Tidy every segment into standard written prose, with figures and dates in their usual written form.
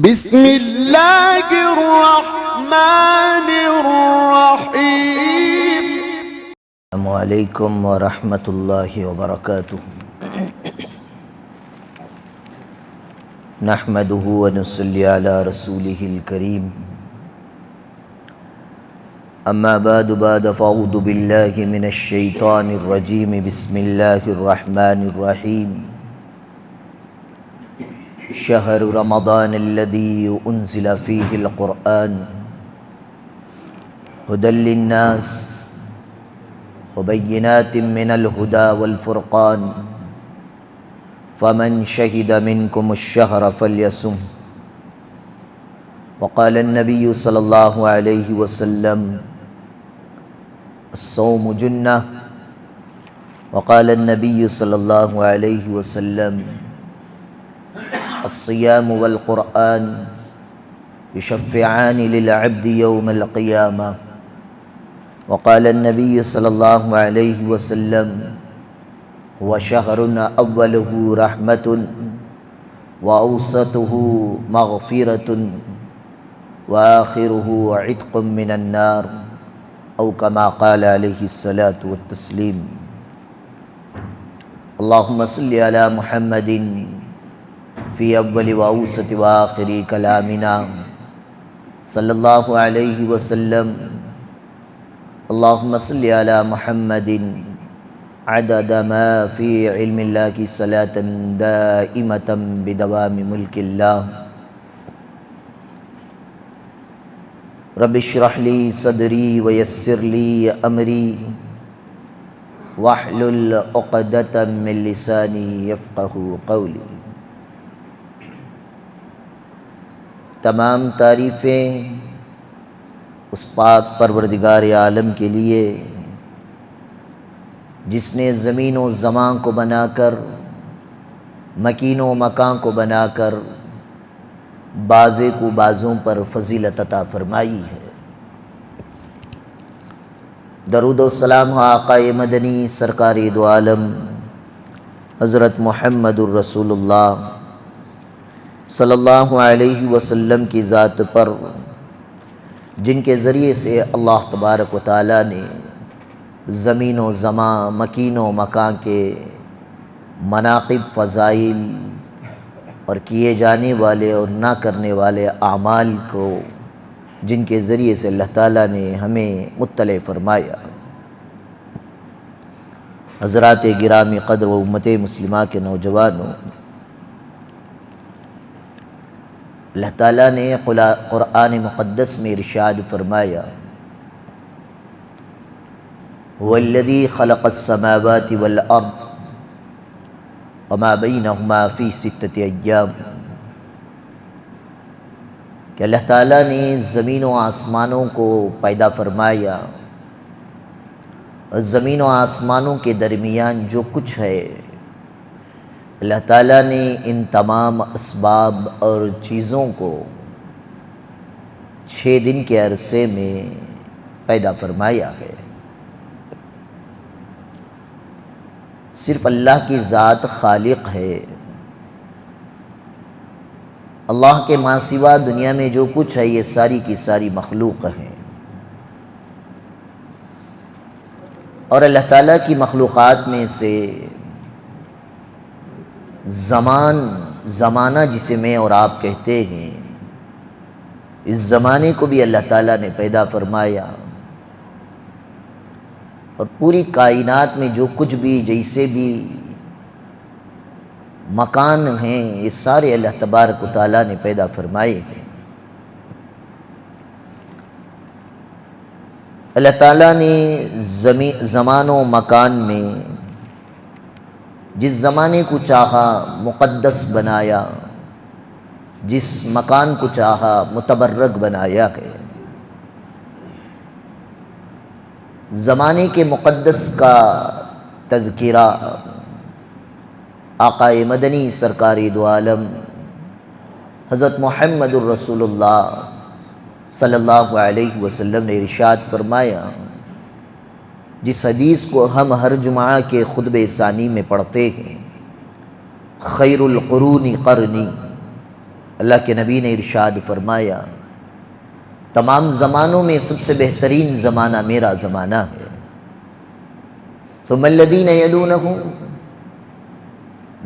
بسم اللہ الرحمن الرحیم۔ السلام علیکم ورحمۃ اللہ وبرکاتہ۔ نحمده ونصلی علی رسولہ الکریم، اما بعد فاعوذ باللہ من الشیطان الرجیم، بسم اللہ الرحمن الرحیم۔ شہر رمضان الذی انزل فیہ القرآن ھدی للناس وبینات من الہدی والفرقان فمن شہد منکم الشہر فلیصم۔ وقال النبی صلی اللہ علیہ وسلم الصوم جنہ۔ وقال النبی صلی اللہ علیہ وسلم الصیام والقرآن یشفعان للعبد یوم القیامہ۔ وقال النبی صلی اللہ علیہ وسلم هو شہر اولہ رحمۃ واوسطہ مغفرۃ وآخرہ عتق من النار، او کما قال علیہ الصلاۃ والتسلیم۔ اللہم صلی علی محمد فی اول واوسط وآخر کلامنا صلی اللہ علیہ وسلم۔ اللہم صلی علی محمد عدد ما فی علم اللہ کی صلاۃ دائمۃ بدوام ملک اللہ۔ رب اشرح لی صدری ویسر لی امری واحلل عقدۃ من لسانی یفقہوا قولی۔ تمام تعریفیں اس پاک پروردگار عالم کے لیے جس نے زمین و زمان کو بنا کر، مکین و مکان کو بنا کر بازے کو بازوں پر فضیلت عطا فرمائی ہے۔ درود و سلام آقا مدنی سرکار دو عالم حضرت محمد الرسول اللہ صلی اللہ علیہ وسلم کی ذات پر، جن کے ذریعے سے اللہ تبارک و تعالی نے زمین و زمان، مکین و مکان کے مناقب، فضائل اور کیے جانے والے اور نہ کرنے والے اعمال کو، جن کے ذریعے سے اللہ تعالیٰ نے ہمیں مطلع فرمایا۔ حضرات گرامی قدر و امت مسلمہ کے نوجوانوں، اللہ تعالیٰ نے قرآن مقدس میں ارشاد فرمایا هو الذی خلق السماوات والارض وما بینہما فی ستۃ ایام، کہ اللہ تعالیٰ نے زمین و آسمانوں کو پیدا فرمایا، اور زمین و آسمانوں کے درمیان جو کچھ ہے اللہ تعالیٰ نے ان تمام اسباب اور چیزوں کو 6 دن کے عرصے میں پیدا فرمایا ہے۔ صرف اللہ کی ذات خالق ہے۔ اللہ کے ماں سوا دنیا میں جو کچھ ہے یہ ساری کی ساری مخلوق ہے، اور اللہ تعالیٰ کی مخلوقات میں سے زمانہ جسے میں اور آپ کہتے ہیں، اس زمانے کو بھی اللہ تعالیٰ نے پیدا فرمایا، اور پوری کائنات میں جو کچھ بھی جیسے بھی مکان ہیں یہ سارے اللہ تبارک و تعالیٰ نے پیدا فرمائے ہیں۔ اللہ تعالیٰ نے زمان و مکان میں جس زمانے کو چاہا مقدس بنایا، جس مکان کو چاہا متبرک بنایا ہے۔ زمانے کے مقدس کا تذکرہ آقا مدنی سرکار دو عالم حضرت محمد الرسول اللہ صلی اللہ علیہ وسلم نے ارشاد فرمایا، جس حدیث کو ہم ہر جمعہ کے خطبہ ثانی میں پڑھتے ہیں، خیر القرون قرنی، اللہ کے نبی نے ارشاد فرمایا تمام زمانوں میں سب سے بہترین زمانہ میرا زمانہ ہے، ثم الذین یلونہم،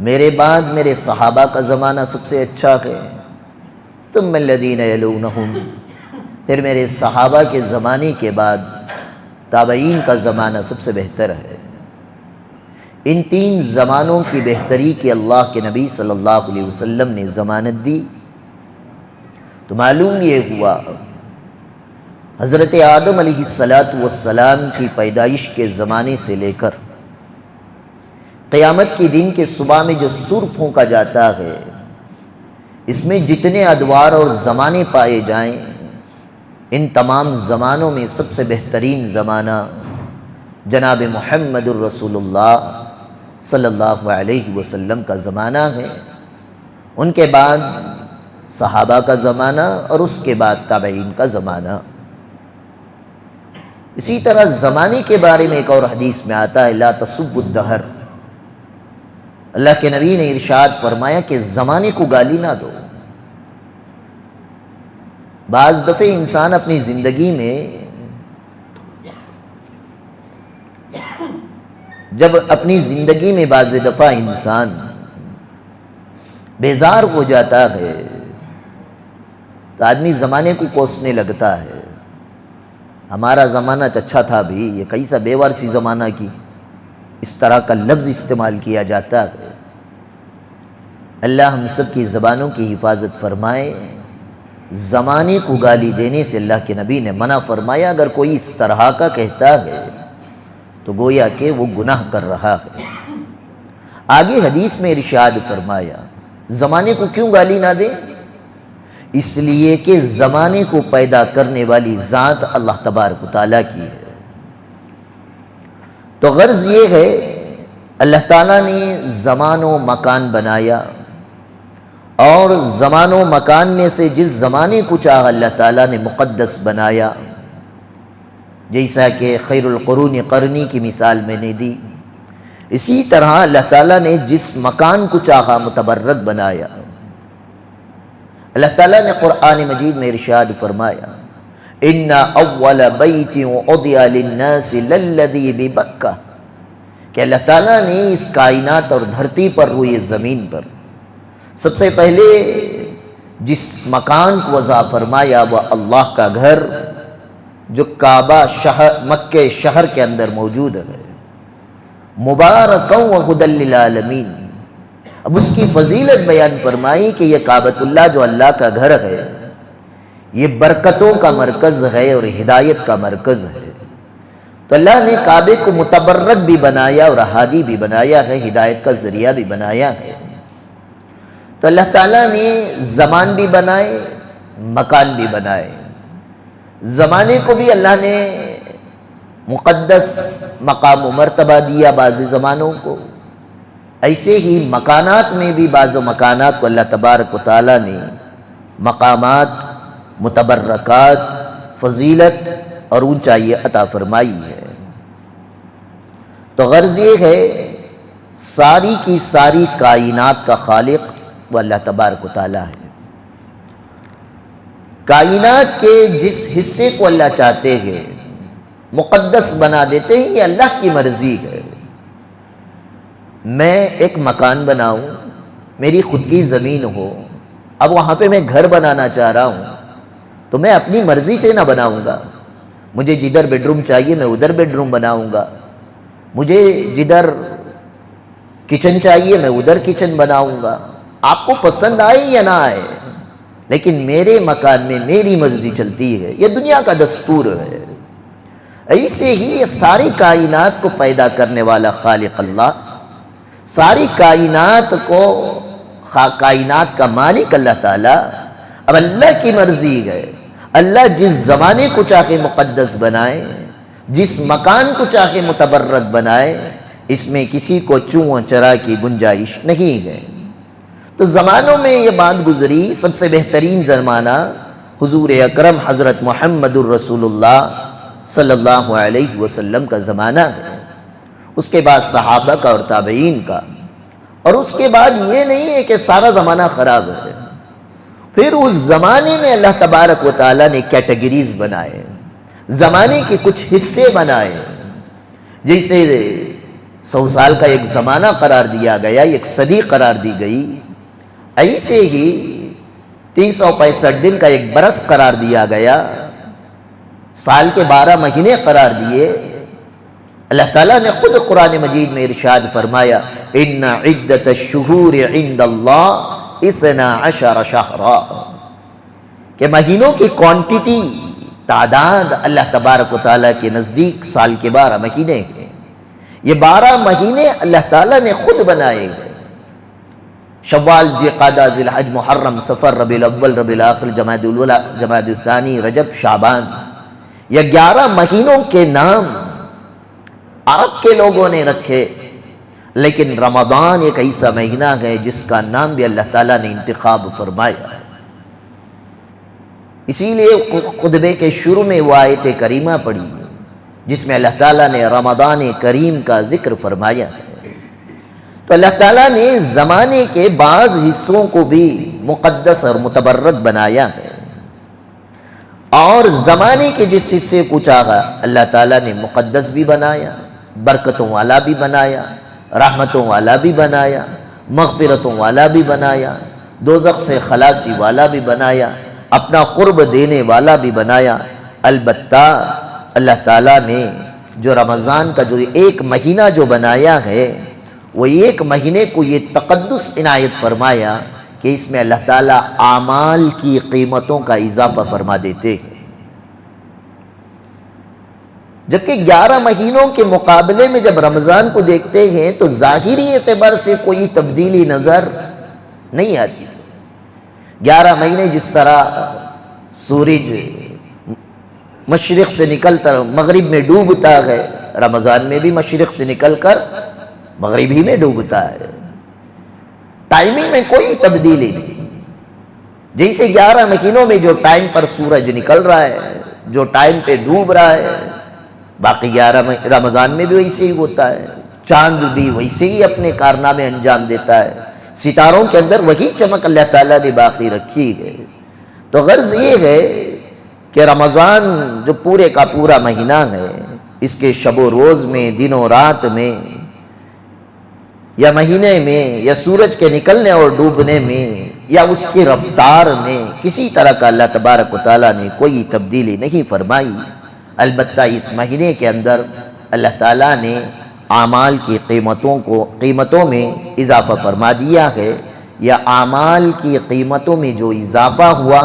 میرے بعد میرے صحابہ کا زمانہ سب سے اچھا ہے، ثم الذین یلونہم، پھر میرے صحابہ کے زمانے کے بعد تابعین کا زمانہ سب سے بہتر ہے۔ ان تین زمانوں کی بہتری کی اللہ کے نبی صلی اللہ علیہ وسلم نے ضمانت دی، تو معلوم یہ ہوا حضرت آدم علیہ السلام کی پیدائش کے زمانے سے لے کر قیامت کے دن کے صبح میں جو سور پھونکا جاتا ہے، اس میں جتنے ادوار اور زمانے پائے جائیں، ان تمام زمانوں میں سب سے بہترین زمانہ جناب محمد الرسول اللہ صلی اللہ علیہ وسلم کا زمانہ ہے، ان کے بعد صحابہ کا زمانہ اور اس کے بعد تابعین کا زمانہ۔ اسی طرح زمانے کے بارے میں ایک اور حدیث میں آتا ہے لا تسبوا الدہر، اللہ کے نبی نے ارشاد فرمایا کہ زمانے کو گالی نہ دو۔ بعض دفعہ انسان اپنی زندگی میں بعض دفعہ انسان بیزار ہو جاتا ہے تو آدمی زمانے کو کوسنے لگتا ہے، ہمارا زمانہ اچھا تھا بھی، یہ کیسا بیوار سی زمانہ کی، اس طرح کا لفظ استعمال کیا جاتا ہے۔ اللہ ہم سب کی زبانوں کی حفاظت فرمائے۔ زمانے کو گالی دینے سے اللہ کے نبی نے منع فرمایا، اگر کوئی اس طرح کا کہتا ہے تو گویا کہ وہ گناہ کر رہا ہے۔ آگے حدیث میں ارشاد فرمایا زمانے کو کیوں گالی نہ دے؟ اس لیے کہ زمانے کو پیدا کرنے والی ذات اللہ تبارک و تعالیٰ کی ہے۔ تو غرض یہ ہے اللہ تعالیٰ نے زمان و مکان بنایا، اور زمان و مکان میں سے جس زمانے کو چاہا اللہ تعالیٰ نے مقدس بنایا، جیسا کہ خیر القرون قرنی کی مثال میں نے دی، اسی طرح اللہ تعالیٰ نے جس مکان کو چاہا متبرک بنایا۔ اللہ تعالیٰ نے قرآن مجید میں ارشاد فرمایا ان اول بیت وضع للناس للذی ببکہ، کہ اللہ تعالیٰ نے اس کائنات اور دھرتی پر روئے زمین پر سب سے پہلے جس مکان کو وضع فرمایا وہ اللہ کا گھر، جو کعبہ مکہ شہر کے اندر موجود ہے، مبارکا وہدی للعالمین۔ اب اس کی فضیلت بیان فرمائی کہ یہ کعبۃ اللہ جو اللہ کا گھر ہے، یہ برکتوں کا مرکز ہے اور ہدایت کا مرکز ہے۔ تو اللہ نے کعبے کو متبرک بھی بنایا اور ہادی بھی بنایا ہے، ہدایت کا ذریعہ بھی بنایا ہے۔ تو اللہ تعالیٰ نے زمان بھی بنائے، مکان بھی بنائے۔ زمانے کو بھی اللہ نے مقدس مقام و مرتبہ دیا بعض زمانوں کو، ایسے ہی مکانات میں بھی بعض مکانات کو اللہ تبارک و تعالیٰ نے مقامات، متبرکات، فضیلت اور اونچائی عطا فرمائی ہے۔ تو غرض یہ ہے ساری کی ساری کائنات کا خالق وہ اللہ تبارک و تعالیٰ ہے۔ کائنات کے جس حصے کو اللہ چاہتے ہیں مقدس بنا دیتے ہیں، یہ اللہ کی مرضی ہے۔ میں ایک مکان بناؤں، میری خود کی زمین ہو، اب وہاں پہ میں گھر بنانا چاہ رہا ہوں تو میں اپنی مرضی سے نہ بناؤں گا۔ مجھے جدھر بیڈ روم چاہیے میں ادھر بیڈ روم بناؤں گا، مجھے جدھر کچن چاہیے میں ادھر کچن بناؤں گا، آپ کو پسند آئے یا نہ آئے، لیکن میرے مکان میں میری مرضی چلتی ہے، یہ دنیا کا دستور ہے۔ ایسے ہی یہ ساری کائنات کو پیدا کرنے والا خالق اللہ، ساری کائنات کو کائنات کا مالک اللہ تعالیٰ، اب اللہ کی مرضی ہے، اللہ جس زمانے کو چاہے مقدس بنائے، جس مکان کو چاہے متبرک بنائے، اس میں کسی کو چوں چرا کی گنجائش نہیں ہے۔ تو زمانوں میں یہ بات گزری، سب سے بہترین زمانہ حضور اکرم حضرت محمد الرسول اللہ صلی اللہ علیہ وسلم کا زمانہ ہے، اس کے بعد صحابہ کا اور تابعین کا، اور اس کے بعد یہ نہیں ہے کہ سارا زمانہ خراب ہے، پھر اس زمانے میں اللہ تبارک و تعالیٰ نے کیٹیگریز بنائے، زمانے کے کچھ حصے بنائے، جیسے 100 سال کا ایک زمانہ قرار دیا گیا، ایک صدی قرار دی گئی، ایسے ہی 365 دن کا ایک برس قرار دیا گیا، سال کے 12 مہینے قرار دیے۔ اللہ تعالیٰ نے خود قرآن مجید میں ارشاد فرمایا ان عدت الشہور عند اللہ 12 شہرا، کہ مہینوں کی کوانٹٹی، تعداد اللہ تبارک و تعالیٰ کے نزدیک سال کے 12 مہینے ہیں۔ یہ 12 مہینے اللہ تعالیٰ نے خود بنائے ہیں، شوال، ذوالقعدہ، ذی الحج، محرم، صفر، ربیع الاول، ربیع الاخر، جمادی الاولیٰ، جمادی الثانی، رجب، شعبان، یہ 11 مہینوں کے نام عرب کے لوگوں نے رکھے، لیکن رمضان ایک ایسا مہینہ ہے جس کا نام بھی اللہ تعالیٰ نے انتخاب فرمایا۔ اسی لیے خطبے کے شروع میں وہ آیت کریمہ پڑھی جس میں اللہ تعالیٰ نے رمضان کریم کا ذکر فرمایا۔ تو اللہ تعالیٰ نے زمانے کے بعض حصوں کو بھی مقدس اور متبرک بنایا ہے، اور زمانے کے جس حصے کو چاہا اللہ تعالیٰ نے مقدس بھی بنایا، برکتوں والا بھی بنایا، رحمتوں والا بھی بنایا، مغفرتوں والا بھی بنایا، دوزخ سے خلاصی والا بھی بنایا، اپنا قرب دینے والا بھی بنایا۔ البتہ اللہ تعالیٰ نے جو رمضان کا جو ایک مہینہ جو بنایا ہے، وہ ایک مہینے کو یہ تقدس عنایت فرمایا کہ اس میں اللہ تعالیٰ اعمال کی قیمتوں کا اضافہ فرما دیتے ہیں، جبکہ 11 مہینوں کے مقابلے میں جب رمضان کو دیکھتے ہیں تو ظاہری اعتبار سے کوئی تبدیلی نظر نہیں آتی۔ 11 مہینے جس طرح سورج مشرق سے نکل کر مغرب میں ڈوبتا ہے، رمضان میں بھی مشرق سے نکل کر مغرب ہی میں ڈوبتا ہے، ٹائمنگ میں کوئی تبدیلی نہیں۔ جیسے 11 مہینوں میں جو ٹائم پر سورج نکل رہا ہے، جو ٹائم پہ ڈوب رہا ہے، باقی 11 رمضان میں بھی ویسے ہی ہوتا ہے، چاند بھی ویسے ہی اپنے کارنامے انجام دیتا ہے، ستاروں کے اندر وہی چمک اللہ تعالیٰ نے باقی رکھی ہے۔ تو غرض یہ ہے کہ رمضان جو پورے کا پورا مہینہ ہے، اس کے شب و روز میں، دن و رات میں، یا مہینے میں، یا سورج کے نکلنے اور ڈوبنے میں، یا اس کی رفتار میں کسی طرح کا اللہ تبارک و تعالیٰ نے کوئی تبدیلی نہیں فرمائی۔ البتہ اس مہینے کے اندر اللہ تعالیٰ نے اعمال کی قیمتوں میں اضافہ فرما دیا ہے، یا اعمال کی قیمتوں میں جو اضافہ ہوا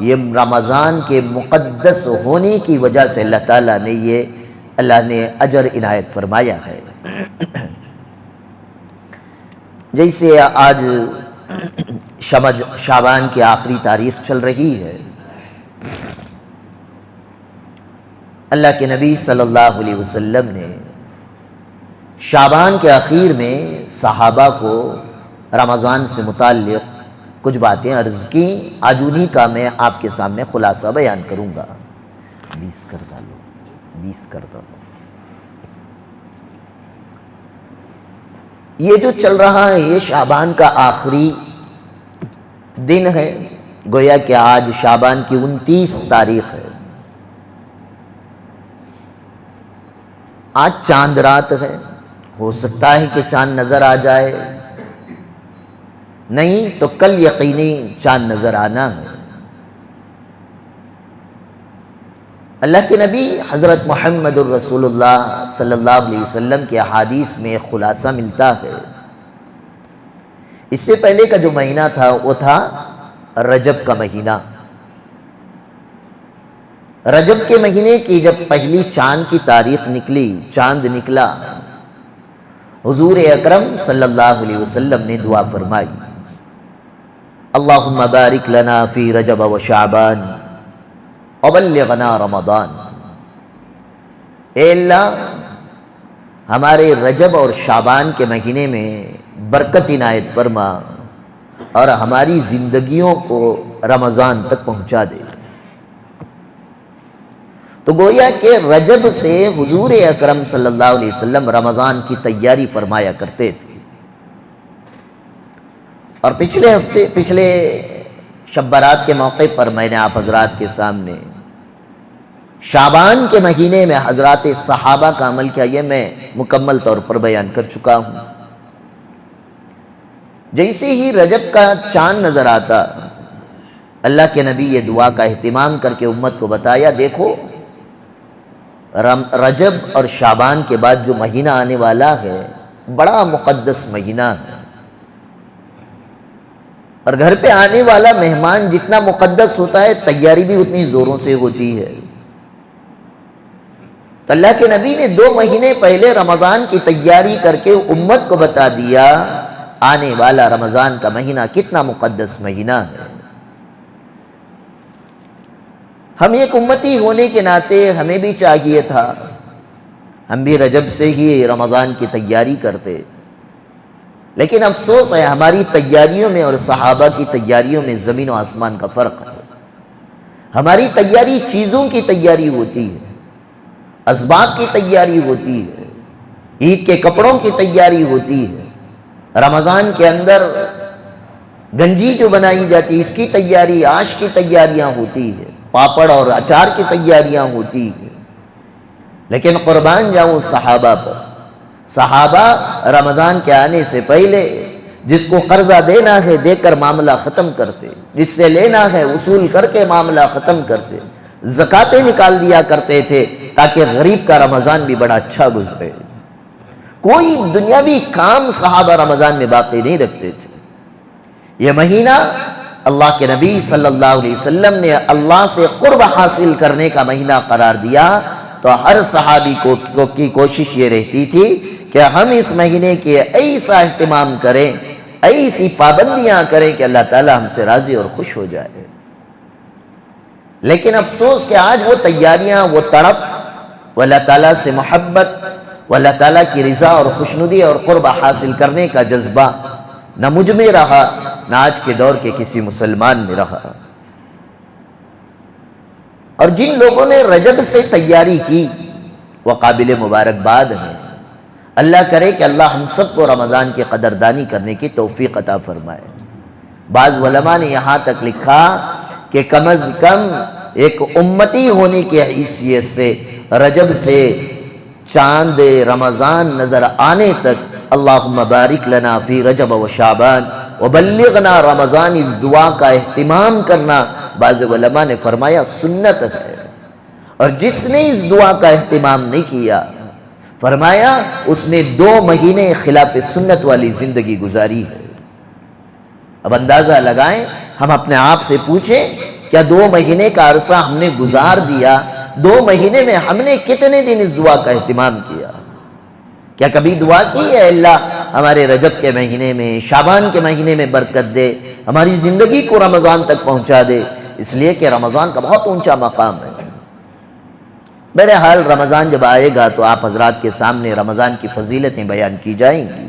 یہ رمضان کے مقدس ہونے کی وجہ سے اللہ تعالیٰ نے اللہ نے اجر عنایت فرمایا ہے۔ جیسے آج شعبان کی آخری تاریخ چل رہی ہے، اللہ کے نبی صلی اللہ علیہ وسلم نے شعبان کے آخر میں صحابہ کو رمضان سے متعلق کچھ باتیں عرض کی۔ آج انہی کا میں آپ کے سامنے خلاصہ بیان کروں گا۔ 20 کر ڈالو۔ یہ جو چل رہا ہے یہ شعبان کا آخری دن ہے، گویا کہ آج شعبان کی 29 تاریخ ہے۔ آج چاند رات ہے، ہو سکتا ہے کہ چاند نظر آ جائے، نہیں تو کل یقینی چاند نظر آنا ہے۔ اللہ کے نبی حضرت محمد الرسول اللہ صلی اللہ علیہ وسلم کے احادیث میں ایک خلاصہ ملتا ہے۔ اس سے پہلے کا جو مہینہ تھا وہ تھا رجب کا مہینہ۔ رجب کے مہینے کی جب پہلی چاند کی تاریخ نکلی، چاند نکلا، حضور اکرم صلی اللہ علیہ وسلم نے دعا فرمائی، اللہم بارک لنا فی رجب و شعبان وبلغنا رمضان۔ اے اللہ ہمارے رجب اور شعبان کے مہینے میں برکت عنایت فرما اور ہماری زندگیوں کو رمضان تک پہنچا دے۔ تو گویا کہ رجب سے حضور اکرم صلی اللہ علیہ وسلم رمضان کی تیاری فرمایا کرتے تھے۔ اور پچھلے شب برات کے موقع پر میں نے آپ حضرات کے سامنے شعبان کے مہینے میں حضرات صحابہ کا عمل کیا، یہ میں مکمل طور پر بیان کر چکا ہوں۔ جیسے ہی رجب کا چاند نظر آتا، اللہ کے نبی یہ دعا کا اہتمام کر کے امت کو بتایا، دیکھو رجب اور شعبان کے بعد جو مہینہ آنے والا ہے بڑا مقدس مہینہ ہے، اور گھر پہ آنے والا مہمان جتنا مقدس ہوتا ہے تیاری بھی اتنی زوروں سے ہوتی ہے۔ تو اللہ کے نبی نے 2 مہینے پہلے رمضان کی تیاری کر کے امت کو بتا دیا آنے والا رمضان کا مہینہ کتنا مقدس مہینہ ہے۔ ہم ایک امتی ہونے کے ناطے ہمیں بھی چاہیے تھا ہم بھی رجب سے ہی رمضان کی تیاری کرتے، لیکن افسوس ہے ہماری تیاریوں میں اور صحابہ کی تیاریوں میں زمین و آسمان کا فرق ہے۔ ہماری تیاری چیزوں کی تیاری ہوتی ہے، اسباب کی تیاری ہوتی ہے، عید کے کپڑوں کی تیاری ہوتی ہے، رمضان کے اندر گنجی جو بنائی جاتی ہے اس کی تیاری، آش کی تیاریاں ہوتی ہے، پاپڑ اور اچار کی تیاریاں ہوتی ہیں۔ لیکن قربان جاؤں صحابہ پر، صحابہ رمضان کے آنے سے پہلے جس کو قرضہ دینا ہے دے کر معاملہ ختم کرتے، جس سے لینا ہے وصول کر کے معاملہ ختم کرتے، زکاتیں نکال دیا کرتے تھے تاکہ غریب کا رمضان بھی بڑا اچھا گزرے۔ کوئی دنیاوی کام صحابہ رمضان میں باقی نہیں رکھتے تھے۔ یہ مہینہ اللہ کے نبی صلی اللہ علیہ وسلم نے اللہ سے قرب حاصل کرنے کا مہینہ قرار دیا، تو ہر صحابی کی کوشش یہ رہتی تھی کہ ہم اس مہینے کے ایسا اہتمام کریں، ایسی پابندیاں کریں کہ اللہ تعالی ہم سے راضی اور خوش ہو جائے۔ لیکن افسوس کہ آج وہ تیاریاں، وہ تڑپ، وہ اللہ تعالیٰ سے محبت، وہ اللہ تعالیٰ کی رضا اور خوشنودی اور قرب حاصل کرنے کا جذبہ نہ مجھ میں رہا، نہ آج کے دور کے کسی مسلمان میں رہا۔ اور جن لوگوں نے رجب سے تیاری کی وہ قابل مبارکباد ہیں۔ اللہ کرے کہ اللہ ہم سب کو رمضان کی قدردانی کرنے کی توفیق عطا فرمائے۔ بعض علماء نے یہاں تک لکھا کہ کم از کم ایک امتی ہونے کی حیثیت سے رجب سے چاند رمضان نظر آنے تک اللہم بارک لنا فی رجب و شعبان وبلغنا رمضان، اس دعا کا اہتمام کرنا بعض علماء نے فرمایا سنت ہے، اور جس نے اس دعا کا اہتمام نہیں کیا فرمایا اس نے 2 مہینے خلاف سنت والی زندگی گزاری ہے۔ اب اندازہ لگائیں، ہم اپنے آپ سے پوچھیں کیا 2 مہینے کا عرصہ ہم نے گزار دیا، 2 مہینے میں ہم نے کتنے دن اس دعا کا اہتمام کیا؟ کیا کبھی دعا کی ہے اللہ ہمارے رجب کے مہینے میں، شعبان کے مہینے میں برکت دے، ہماری زندگی کو رمضان تک پہنچا دے؟ اس لیے کہ رمضان کا بہت اونچا مقام ہے۔ بہرحال رمضان جب آئے گا تو آپ حضرات کے سامنے رمضان کی فضیلتیں بیان کی جائیں گی۔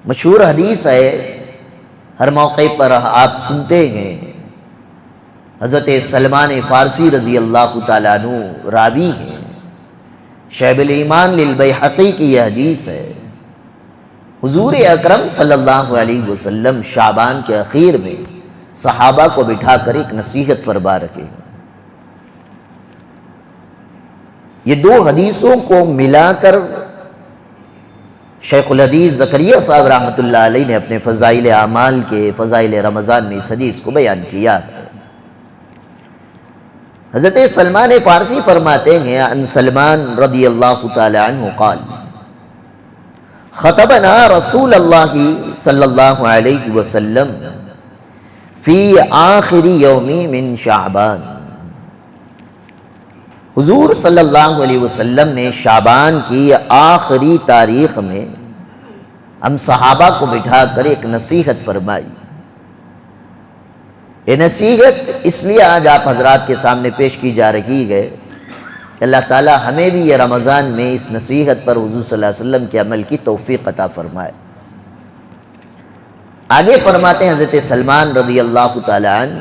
مشہور حدیث ہے، ہر موقع پر آپ سنتے ہیں، حضرت سلمان فارسی رضی اللہ تعالیٰ عنہ راوی ہیں، شعب الایمان للبیہقی کی یہ حدیث ہے، حضور اکرم صلی اللہ علیہ وسلم شعبان کے اخیر میں صحابہ کو بٹھا کر ایک نصیحت فرما رکھے۔ یہ 2 حدیثوں کو ملا کر شیخ الحدیث زکریا صاحب رحمۃ اللہ علیہ نے اپنے فضائل اعمال کے فضائل رمضان میں اس حدیث کو بیان کیا ہے۔ حضرت سلمان فارسی فرماتے ہیں، ان سلمان رضی اللہ تعالی عنہ قال خطبنا رسول اللہ صلی اللہ علیہ وسلم فی آخر یوم من شعبان، حضور صلی اللہ علیہ وسلم نے شعبان کی آخری تاریخ میں ہم صحابہ کو بٹھا کر ایک نصیحت فرمائی۔ یہ نصیحت اس لیے آج آپ حضرات کے سامنے پیش کی جا رہی ہے کہ اللہ تعالی ہمیں بھی یہ رمضان میں اس نصیحت پر حضور صلی اللہ علیہ وسلم کے عمل کی توفیق عطا فرمائے۔ آگے فرماتے ہیں حضرت سلمان رضی اللہ تعالی عنہ،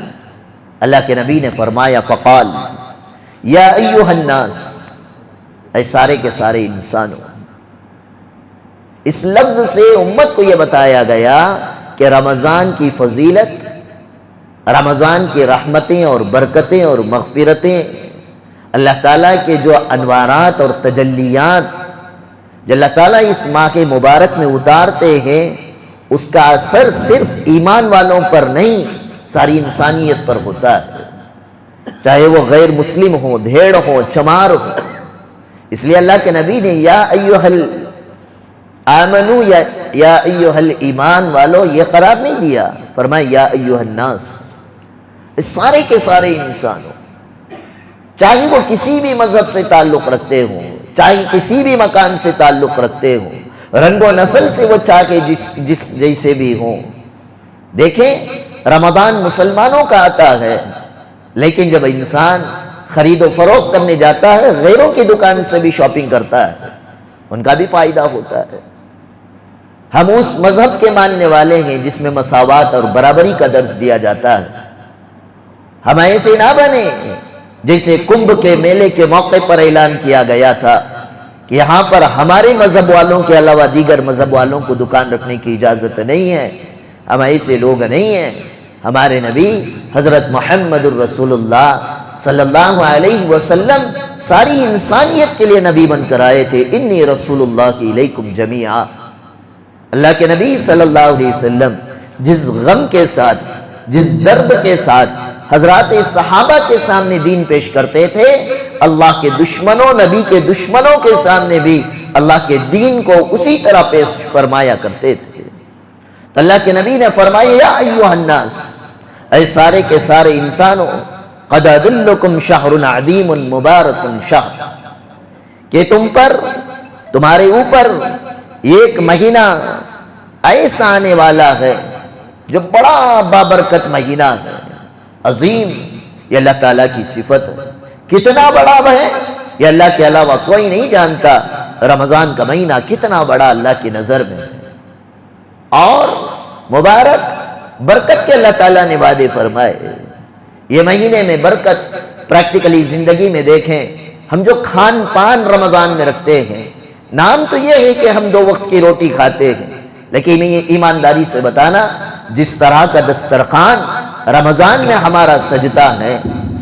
اللہ کے نبی نے فرمایا فقال یا ایھا الناس، اے سارے کے سارے انسانوں۔ اس لفظ سے امت کو یہ بتایا گیا کہ رمضان کی فضیلت رمضان کی رحمتیں اور برکتیں اور مغفرتیں، اللہ تعالیٰ کے جو انوارات اور تجلیات جو اللہ تعالیٰ اس ماہ کے مبارک میں اتارتے ہیں، اس کا اثر صرف ایمان والوں پر نہیں، ساری انسانیت پر ہوتا ہے، چاہے وہ غیر مسلم ہو، بھیڑ ہو، چمار ہو۔ اس لیے اللہ کے نبی نے یا ایھا الآمنو، یا ایھا الایمان والو یہ قرار نہیں دیا، فرمایا یا ایھا الناس، اس سارے کے سارے انسان ہو، چاہے وہ کسی بھی مذہب سے تعلق رکھتے ہوں، چاہے کسی بھی مکان سے تعلق رکھتے ہوں، رنگ و نسل سے وہ چاہے جس جیسے بھی ہوں۔ دیکھیں رمضان مسلمانوں کا آتا ہے، لیکن جب انسان خرید و فروخت کرنے جاتا ہے، غیروں کی دکان سے بھی شاپنگ کرتا ہے، ان کا بھی فائدہ ہوتا ہے۔ ہم اس مذہب کے ماننے والے ہیں جس میں مساوات اور برابری کا درس دیا جاتا ہے۔ ہم ایسے نہ بنے جیسے کمبھ کے میلے کے موقع پر اعلان کیا گیا تھا کہ یہاں پر ہمارے مذہب والوں کے علاوہ دیگر مذہب والوں کو دکان رکھنے کی اجازت نہیں ہے۔ ہم ایسے لوگ نہیں ہیں۔ ہمارے نبی حضرت محمد الرسول اللہ صلی اللہ علیہ وسلم ساری انسانیت کے لیے نبی بن کر آئے تھے۔ انی رسول اللہ الیکم جمیعا، اللہ کے نبی صلی اللہ علیہ وسلم جس غم کے ساتھ، جس درد کے ساتھ حضرات صحابہ کے سامنے دین پیش کرتے تھے، اللہ کے دشمنوں، نبی کے دشمنوں کے سامنے بھی اللہ کے دین کو اسی طرح پیش فرمایا کرتے تھے۔ تو اللہ کے نبی نے فرمایا یا ایھا الناس، اے سارے کے سارے انسانوں، قد ادلکم شہر عظیم مبارک شہر، کہ تم پر، تمہارے اوپر ایک مہینہ ایسا آنے والا ہے جو بڑا بابرکت مہینہ ہے، عظیم، یہ اللہ تعالیٰ کی صفت ہے۔ کتنا بڑا ہے یہ اللہ کے علاوہ کوئی نہیں جانتا۔ رمضان کا مہینہ کتنا بڑا اللہ کی نظر میں ہے، اور مبارک، برکت کے اللہ تعالیٰ نے وعدے فرمائے۔ یہ مہینے میں برکت پریکٹیکلی زندگی میں دیکھیں، ہم جو کھان پان رمضان میں رکھتے ہیں، نام تو یہ ہے کہ ہم 2 وقت کی روٹی کھاتے ہیں، لیکن ایمانداری سے بتانا، جس طرح کا دسترخوان رمضان میں ہمارا سجتا ہے،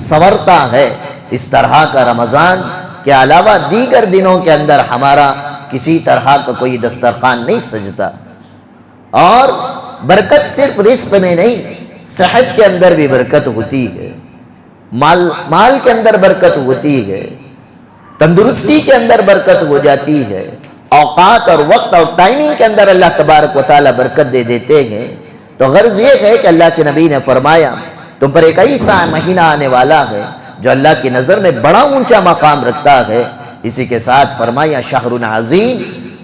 سنورتا ہے، اس طرح کا رمضان کے علاوہ دیگر دنوں کے اندر ہمارا کسی طرح کا کوئی دسترخوان نہیں سجتا۔ اور برکت صرف رزق میں نہیں، صحت کے اندر بھی برکت ہوتی ہے، مال کے اندر برکت ہوتی ہے، تندرستی کے اندر برکت ہو جاتی ہے، اوقات اور وقت اور ٹائمنگ کے اندر اللہ تبارک و تعالیٰ برکت دے دیتے ہیں۔ تو غرض یہ ہے کہ اللہ کے نبی نے فرمایا تم پر ایک ایسا مہینہ آنے والا ہے جو اللہ کی نظر میں بڑا اونچا مقام رکھتا ہے۔ اسی کے ساتھ فرمایا شہر عظیم،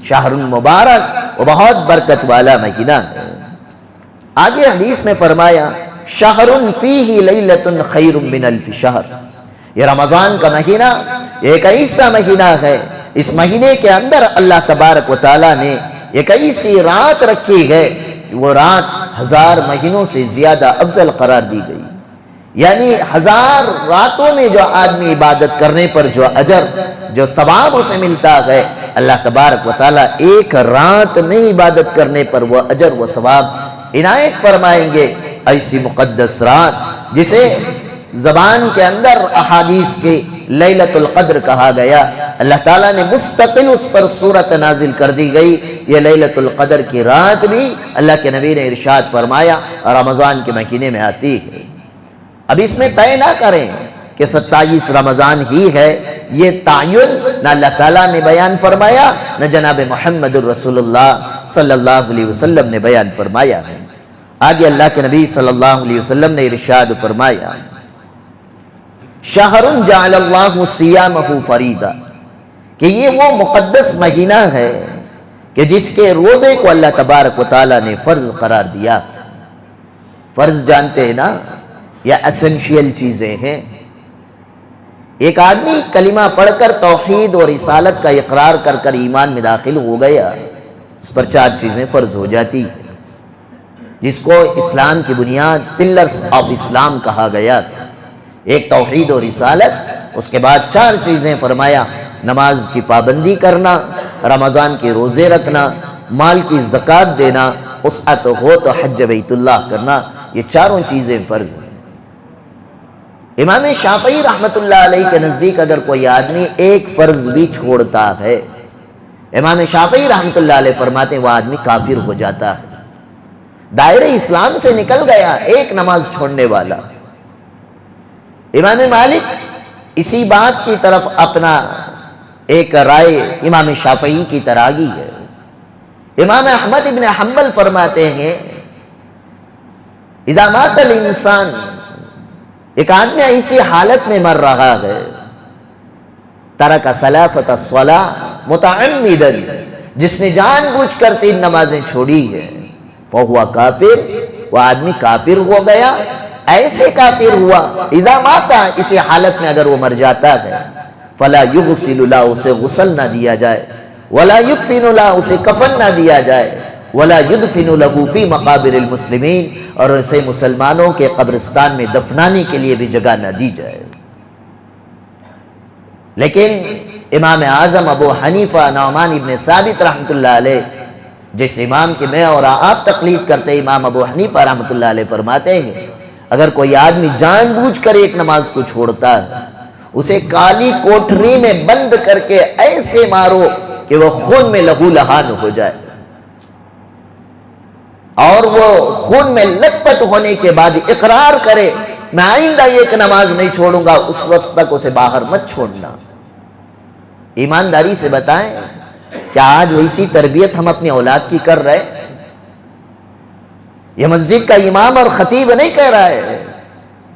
شہر مبارک، وہ بہت برکت والا مہینہ ہے۔ آگے حدیث میں فرمایا شہر فیہ لیلۃ خیر من الف شہر، یہ رمضان کا مہینہ ایک ایسا مہینہ ہے، اس مہینے کے اندر اللہ تبارک و تعالیٰ نے ایک ایسی رات رکھی ہے، وہ رات 1000 مہینوں سے زیادہ افضل قرار دی گئی۔ یعنی 1000 راتوں میں جو آدمی عبادت کرنے پر جو اجر، جو ثواب اسے ملتا ہے، اللہ تبارک و تعالیٰ ایک رات میں عبادت کرنے پر وہ اجر و ثواب عنایت فرمائیں گے۔ ایسی مقدس رات جسے زبان کے اندر احادیث کے لیلۃ القدر کہا گیا، اللہ تعالیٰ نے مستقل اس پر سورت نازل کر دی گئی۔ یہ لیلۃ القدر کی رات بھی اللہ کے نبی نے ارشاد فرمایا رمضان کے مہینے میں آتی ہے۔ اب اس میں طے نہ کریں کہ 27 رمضان ہی ہے، یہ تعین نہ اللہ تعالیٰ نے بیان فرمایا، نہ جناب محمد الرسول اللہ صلی اللہ علیہ وسلم نے بیان فرمایا ہے۔ آگے اللہ کے نبی صلی اللہ علیہ وسلم نے ارشاد فرمایا شہر جعل اللہ صیامہ فریضہ، کہ یہ وہ مقدس مہینہ ہے کہ جس کے روزے کو اللہ تبارک و تعالیٰ نے فرض قرار دیا۔ فرض جانتے ہیں نا، یہ اسینشیل چیزیں ہیں۔ ایک آدمی کلمہ پڑھ کر توحید اور رسالت کا اقرار کر کر ایمان میں داخل ہو گیا، اس پر 4 چیزیں فرض ہو جاتی ہیں، جس کو اسلام کی بنیاد، پلرز آف اسلام کہا گیا تھا۔ ایک توحید و رسالت، اس کے بعد 4 چیزیں فرمایا، نماز کی پابندی کرنا، رمضان کے روزے رکھنا، مال کی زکوٰۃ دینا، وسعت ہو تو حج بیت اللہ کرنا، یہ 4 چیزیں فرض ہیں۔ امام شافعی رحمۃ اللہ علیہ کے نزدیک اگر کوئی آدمی ایک فرض بھی چھوڑتا ہے، امام شافعی رحمۃ اللہ علیہ فرماتے ہیں وہ آدمی کافر ہو جاتا ہے، دائرہ اسلام سے نکل گیا ایک نماز چھوڑنے والا۔ امام مالک اسی بات کی طرف اپنا ایک رائے امام شافعی کی تراغی ہے۔ امام احمد ابن حنبل فرماتے ہیں اذا مات الانسان، ایک آدمی ایسی حالت میں مر رہا ہے، ترک ثلاثۃ الصلاۃ متعمدا، جس نے جان بوجھ کر 3 نمازیں چھوڑی ہے، فہو کافر، وہ آدمی کافر ہو گیا۔ ایسے کافر ہوا اذا ماتا، اسی حالت میں اگر وہ مر جاتا ہے، فلا یغسل لا، اسے غسل نہ دیا جائے، ولا یکفن لا، اسے کفن نہ دیا جائے، ولا یدفن له فی مقابر المسلمین، اور اسے مسلمانوں کے قبرستان میں دفنانے کے لیے بھی جگہ نہ دی جائے۔ لیکن امام اعظم ابو حنیفہ نعمان ابن ثابت رحمۃ اللہ علیہ، جس امام کی میں اور آپ تقلید کرتے، امام ابو حنیفہ رحمۃ اللہ علیہ فرماتے ہیں اگر کوئی آدمی جان بوجھ کر ایک نماز کو چھوڑتا ہے، اسے کالی کوٹری میں بند کر کے ایسے مارو کہ وہ خون میں لہو لہان ہو جائے، اور وہ خون میں لت پت ہونے کے بعد اقرار کرے میں آئندہ ایک نماز نہیں چھوڑوں گا، اس وقت تک اسے باہر مت چھوڑنا۔ ایمانداری سے بتائیں کیا آج ویسی تربیت ہم اپنی اولاد کی کر رہے؟ یہ مسجد کا امام اور خطیب نہیں کہہ رہا ہے،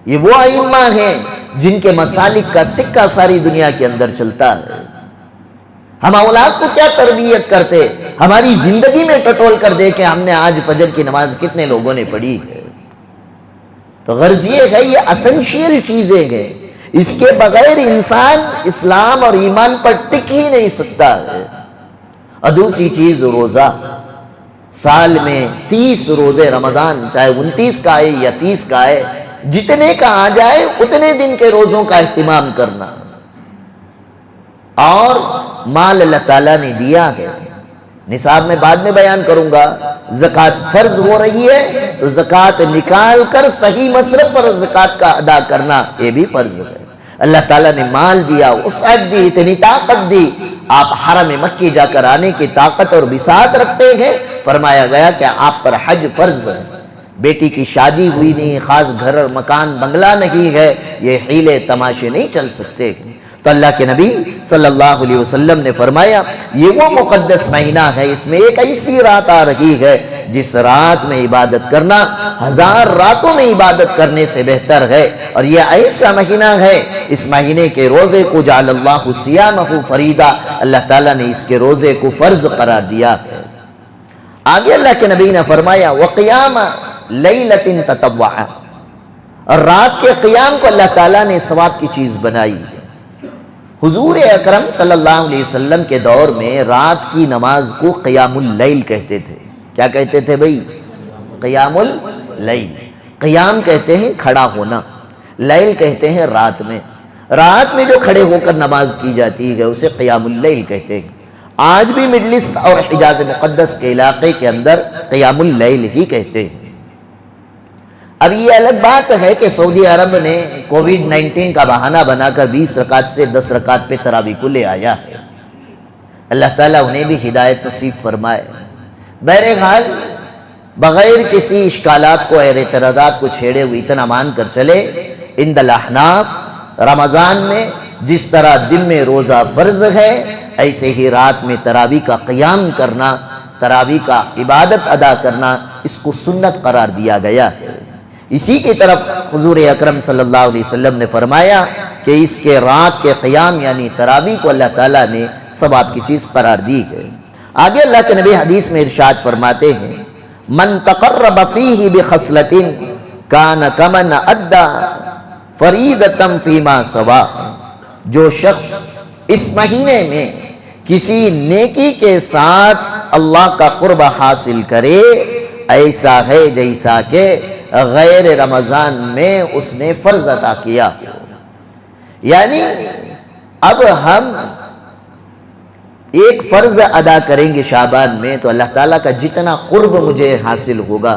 یہ وہ ائمہ ہیں جن کے مسالک کا سکہ ساری دنیا کے اندر چلتا ہے۔ ہم اولاد کو کیا تربیت کرتے؟ ہماری زندگی میں ٹٹول کر دیکھیں ہم نے آج فجر کی نماز کتنے لوگوں نے پڑھی ہے۔ تو غرض یہ ہے، یہ اسنشیل چیزیں ہیں، اس کے بغیر انسان اسلام اور ایمان پر ٹک ہی نہیں سکتا ہے۔ اور دوسری چیز روزہ، سال میں 30 روزے رمضان، چاہے 29 کا آئے یا 30 کا آئے، جتنے کا آ جائے اتنے دن کے روزوں کا اہتمام کرنا۔ اور مال اللہ تعالیٰ نے دیا ہے، نصاب میں بعد میں بیان کروں گا، زکوٰۃ فرض ہو رہی ہے تو زکوٰۃ نکال کر صحیح مصرف پر زکوٰۃ کا ادا کرنا یہ بھی فرض ہے۔ اللہ تعالیٰ نے مال دیا، وسعت دی، اتنی طاقت دی، آپ حرم مکی جا کر آنے کی طاقت اور بساط رکھتے ہیں، فرمایا گیا کہ آپ پر حج فرض ہے۔ بیٹی کی شادی ہوئی نہیں، خاص گھر اور مکان بنگلہ نہیں ہے، یہ حیلے تماشے نہیں چل سکتے۔ تو اللہ کے نبی صلی اللہ علیہ وسلم نے فرمایا یہ وہ مقدس مہینہ ہے، اس میں ایک ایسی رات آ رہی ہے جس رات میں عبادت کرنا 1000 راتوں میں عبادت کرنے سے بہتر ہے، اور یہ ایسا مہینہ ہے اس مہینے کے روزے کو جعل اللہ صیامہ فریضہ، اللہ تعالیٰ نے اس کے روزے کو فرض قرار دیا ہے۔ آگے اللہ کے نبی نے فرمایا وقیام لیلۃ تطوعا، اور رات کے قیام کو اللہ تعالیٰ نے ثواب کی چیز بنائی ہے۔ حضور اکرم صلی اللہ علیہ وسلم کے دور میں رات کی نماز کو قیام اللیل کہتے تھے۔ کیا کہتے تھے بھئی؟ قیام اللیل۔ قیام کہتے ہیں کھڑا ہونا، لیل کہتے ہیں رات میں۔ رات میں جو کھڑے ہو کر نماز کی جاتی ہے اسے قیام اللیل کہتے ہیں۔ آج بھی مڈل ایسٹ اور حجاز مقدس کے علاقے کے اندر قیام اللیل ہی کہتے ہیں۔ اب یہ الگ بات ہے کہ سعودی عرب نے کووڈ-19 کا بہانہ بنا کر 20 رکعت سے 10 رکعت پہ تراویح کو لے آیا ہے، اللہ تعالیٰ انہیں بھی ہدایت نصیب فرمائے۔ بہرحال بغیر کسی اشکالات کو اور اعتراضات کو چھیڑے ہوئے اتنا مان کر چلے، عند الاحناف رمضان میں جس طرح دن میں روزہ فرض ہے، ایسے ہی رات میں تراویح کا قیام کرنا، تراویح کا عبادت ادا کرنا، اس کو سنت قرار دیا گیا ہے۔ اسی کی طرف حضور اکرم صلی اللہ علیہ وسلم نے فرمایا کہ اس کے رات کے قیام یعنی تراویح کو اللہ تعالیٰ نے ثواب کی چیز قرار دی ہے۔ آگے اللہ کے نبی حدیث میں ارشاد فرماتے ہیں من تقرب فیہ بخصلۃ کان کمن ادی فریضۃ فیما سوا، جو شخص اس مہینے میں کسی نیکی کے ساتھ اللہ کا قرب حاصل کرے، ایسا ہے جیسا کہ غیر رمضان میں اس نے فرض ادا کیا۔ یعنی اب ہم ایک فرض ادا کریں گے شعبان میں تو اللہ تعالیٰ کا جتنا قرب مجھے حاصل ہوگا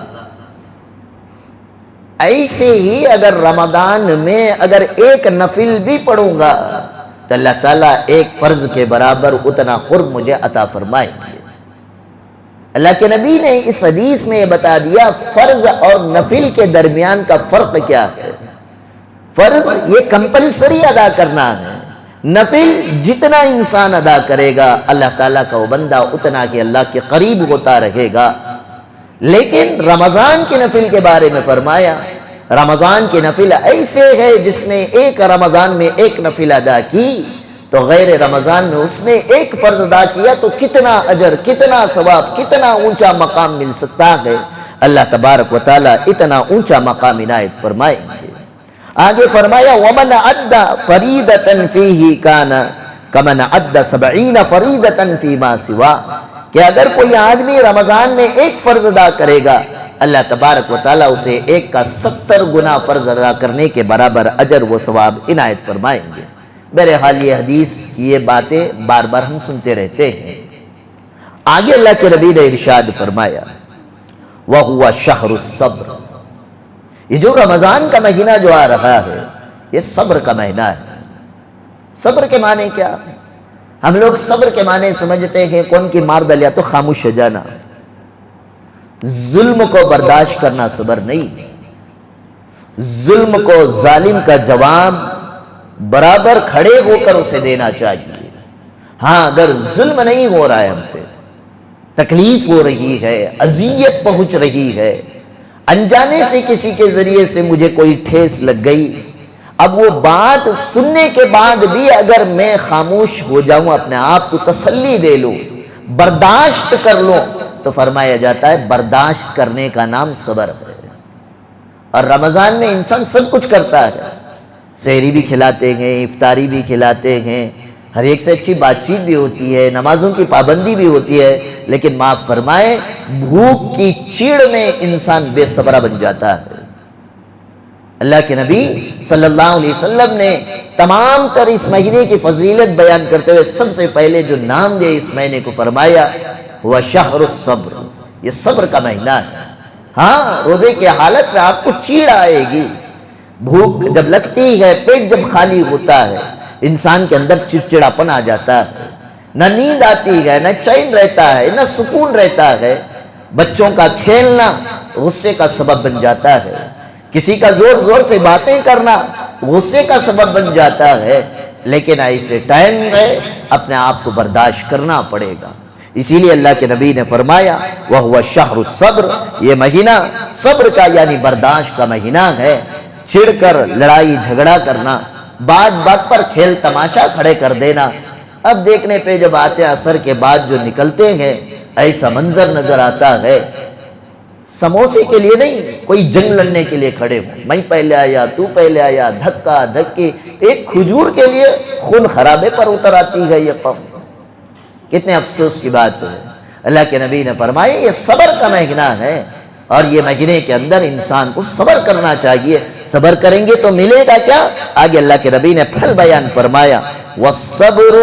ایسے ہی اگر رمضان میں اگر ایک نفل بھی پڑھوں گا تو اللہ تعالیٰ ایک فرض کے برابر اتنا قرب مجھے عطا فرمائیں گے۔ اللہ کے نبی نے اس حدیث میں یہ بتا دیا فرض اور نفل کے درمیان کا فرق کیا ہے۔ فرض یہ کمپلسری ادا کرنا ہے، نفل جتنا انسان ادا کرے گا اللہ تعالیٰ کا وہ بندہ اتنا کہ اللہ کے قریب ہوتا رہے گا۔ لیکن رمضان کے نفل کے بارے میں فرمایا رمضان کی نفل ایسے ہے جس نے ایک رمضان میں ایک نفل ادا کی تو غیر رمضان میں اس نے ایک فرض ادا کیا تو کتنا اجر، کتنا ثواب، کتنا اونچا مقام مل سکتا ہے۔ اللہ تبارک و تعالیٰ اتنا اونچا مقام عنایت فرمائیں گے۔ آگے فرمایا وَمَنْ عَدَّ فَرِيدَةً فِيهِ كَانَ كَمَنْ عَدَّ 70 فَرِيدَةً فِي مَا سِوَا، کہ اگر کوئی آدمی رمضان میں ایک فرض ادا کرے گا اللہ تبارک و تعالیٰ اسے ایک کا 70 گنا فرض ادا کرنے کے برابر اجر و ثواب عنایت فرمائیں گے۔ بہرحال یہ حدیث یہ باتیں بار بار ہم سنتے رہتے ہیں۔ آگے اللہ کے نبی نے ارشاد فرمایا وَهُوَ شَهْرُ الصَّبْرِ، یہ جو رمضان کا مہینہ جو آ رہا ہے یہ صبر کا مہینہ ہے۔ صبر کے معنی کیا؟ ہم لوگ صبر کے معنی سمجھتے ہیں کون کی مار دلیا تو خاموش ہو جانا، ظلم کو برداشت کرنا صبر نہیں، ظلم کو ظالم کا جواب برابر کھڑے ہو کر اسے دینا چاہیے۔ ہاں اگر ظلم نہیں ہو رہا ہے، ہم پہ تکلیف ہو رہی ہے، اذیت پہنچ رہی ہے، انجانے سے کسی کے ذریعے سے مجھے کوئی ٹھیس لگ گئی، اب وہ بات سننے کے بعد بھی اگر میں خاموش ہو جاؤں، اپنے آپ کو تسلی دے لوں، برداشت کر لوں، تو فرمایا جاتا ہے برداشت کرنے کا نام صبر ہے۔ اور رمضان میں انسان سب کچھ کرتا ہے، سحری بھی کھلاتے ہیں، افطاری بھی کھلاتے ہیں، ہر ایک سے اچھی بات چیت بھی ہوتی ہے، نمازوں کی پابندی بھی ہوتی ہے، لیکن معاف فرمائے بھوک کی چیڑ میں انسان بے صبرہ بن جاتا ہے۔ اللہ کے نبی صلی اللہ علیہ وسلم نے تمام تر اس مہینے کی فضیلت بیان کرتے ہوئے سب سے پہلے جو نام دیا اس مہینے کو فرمایا وہ شہر الصبر، یہ صبر کا مہینہ ہے۔ ہاں روزے کی حالت میں آپ کو چیڑ آئے گی، بھوک جب لگتی ہے، پیٹ جب خالی ہوتا ہے، انسان کے اندر چڑچڑاپن آ جاتا ہے، نہ نیند آتی ہے، نہ چین رہتا ہے، نہ سکون رہتا ہے، بچوں کا کھیلنا غصے کا سبب بن جاتا ہے، کسی کا زور زور سے باتیں کرنا غصے کا سبب بن جاتا ہے۔ لیکن ایسے ٹائم میں اپنے آپ کو برداشت کرنا پڑے گا۔ اسی لیے اللہ کے نبی نے فرمایا وَهُوَ شَهْرُ الصَّبْرِ، یہ مہینہ صبر کا یعنی برداشت کا مہینہ ہے۔ چڑ کر لڑائی جھگڑا کرنا، بات بات پر کھیل تماشا کھڑے کر دینا، اب دیکھنے پہ جب آتے عصر کے بعد جو نکلتے ہیں ایسا منظر نظر آتا ہے، سموسے کے لیے نہیں، کوئی جنگ لڑنے کے لیے کھڑے ہوں، میں پہلے آیا تو پہلے آیا، دھکا دھکی، ایک کھجور کے لیے خون خرابے پر اتر آتی ہے یہ قوم۔ کتنے افسوس کی بات ہے۔ اللہ کے نبی نے فرمایا یہ صبر کا مہینہ ہے، اور یہ مہینے کے اندر انسان کو صبر کرنا چاہیے۔ صبر کریں گے تو ملے گا کیا؟ آگے اللہ کے نبی نے پھل بیان فرمایا وَالصَّبْرُ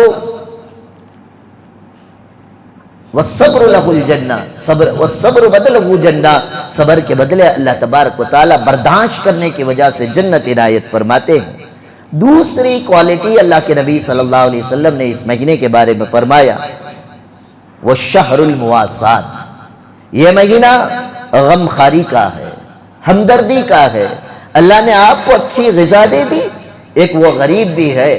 لَهُ الْجَنَّةِ، وَالصَّبْرُ بَدْلُهُ جَنَّةِ، صبر کے بدلے اللہ تبارک و تعالیٰ برداشت کرنے کی وجہ سے جنت عنایت فرماتے ہیں۔ دوسری کوالٹی اللہ کے نبی صلی اللہ علیہ وسلم نے اس مہینے کے بارے میں فرمایا وَالشَّهْرُ الْمُوَاسَاةِ، یہ مہینہ غم خاری کا ہے، ہمدردی کا ہے۔ اللہ نے آپ کو اچھی غذا دے دی، ایک وہ غریب بھی ہے،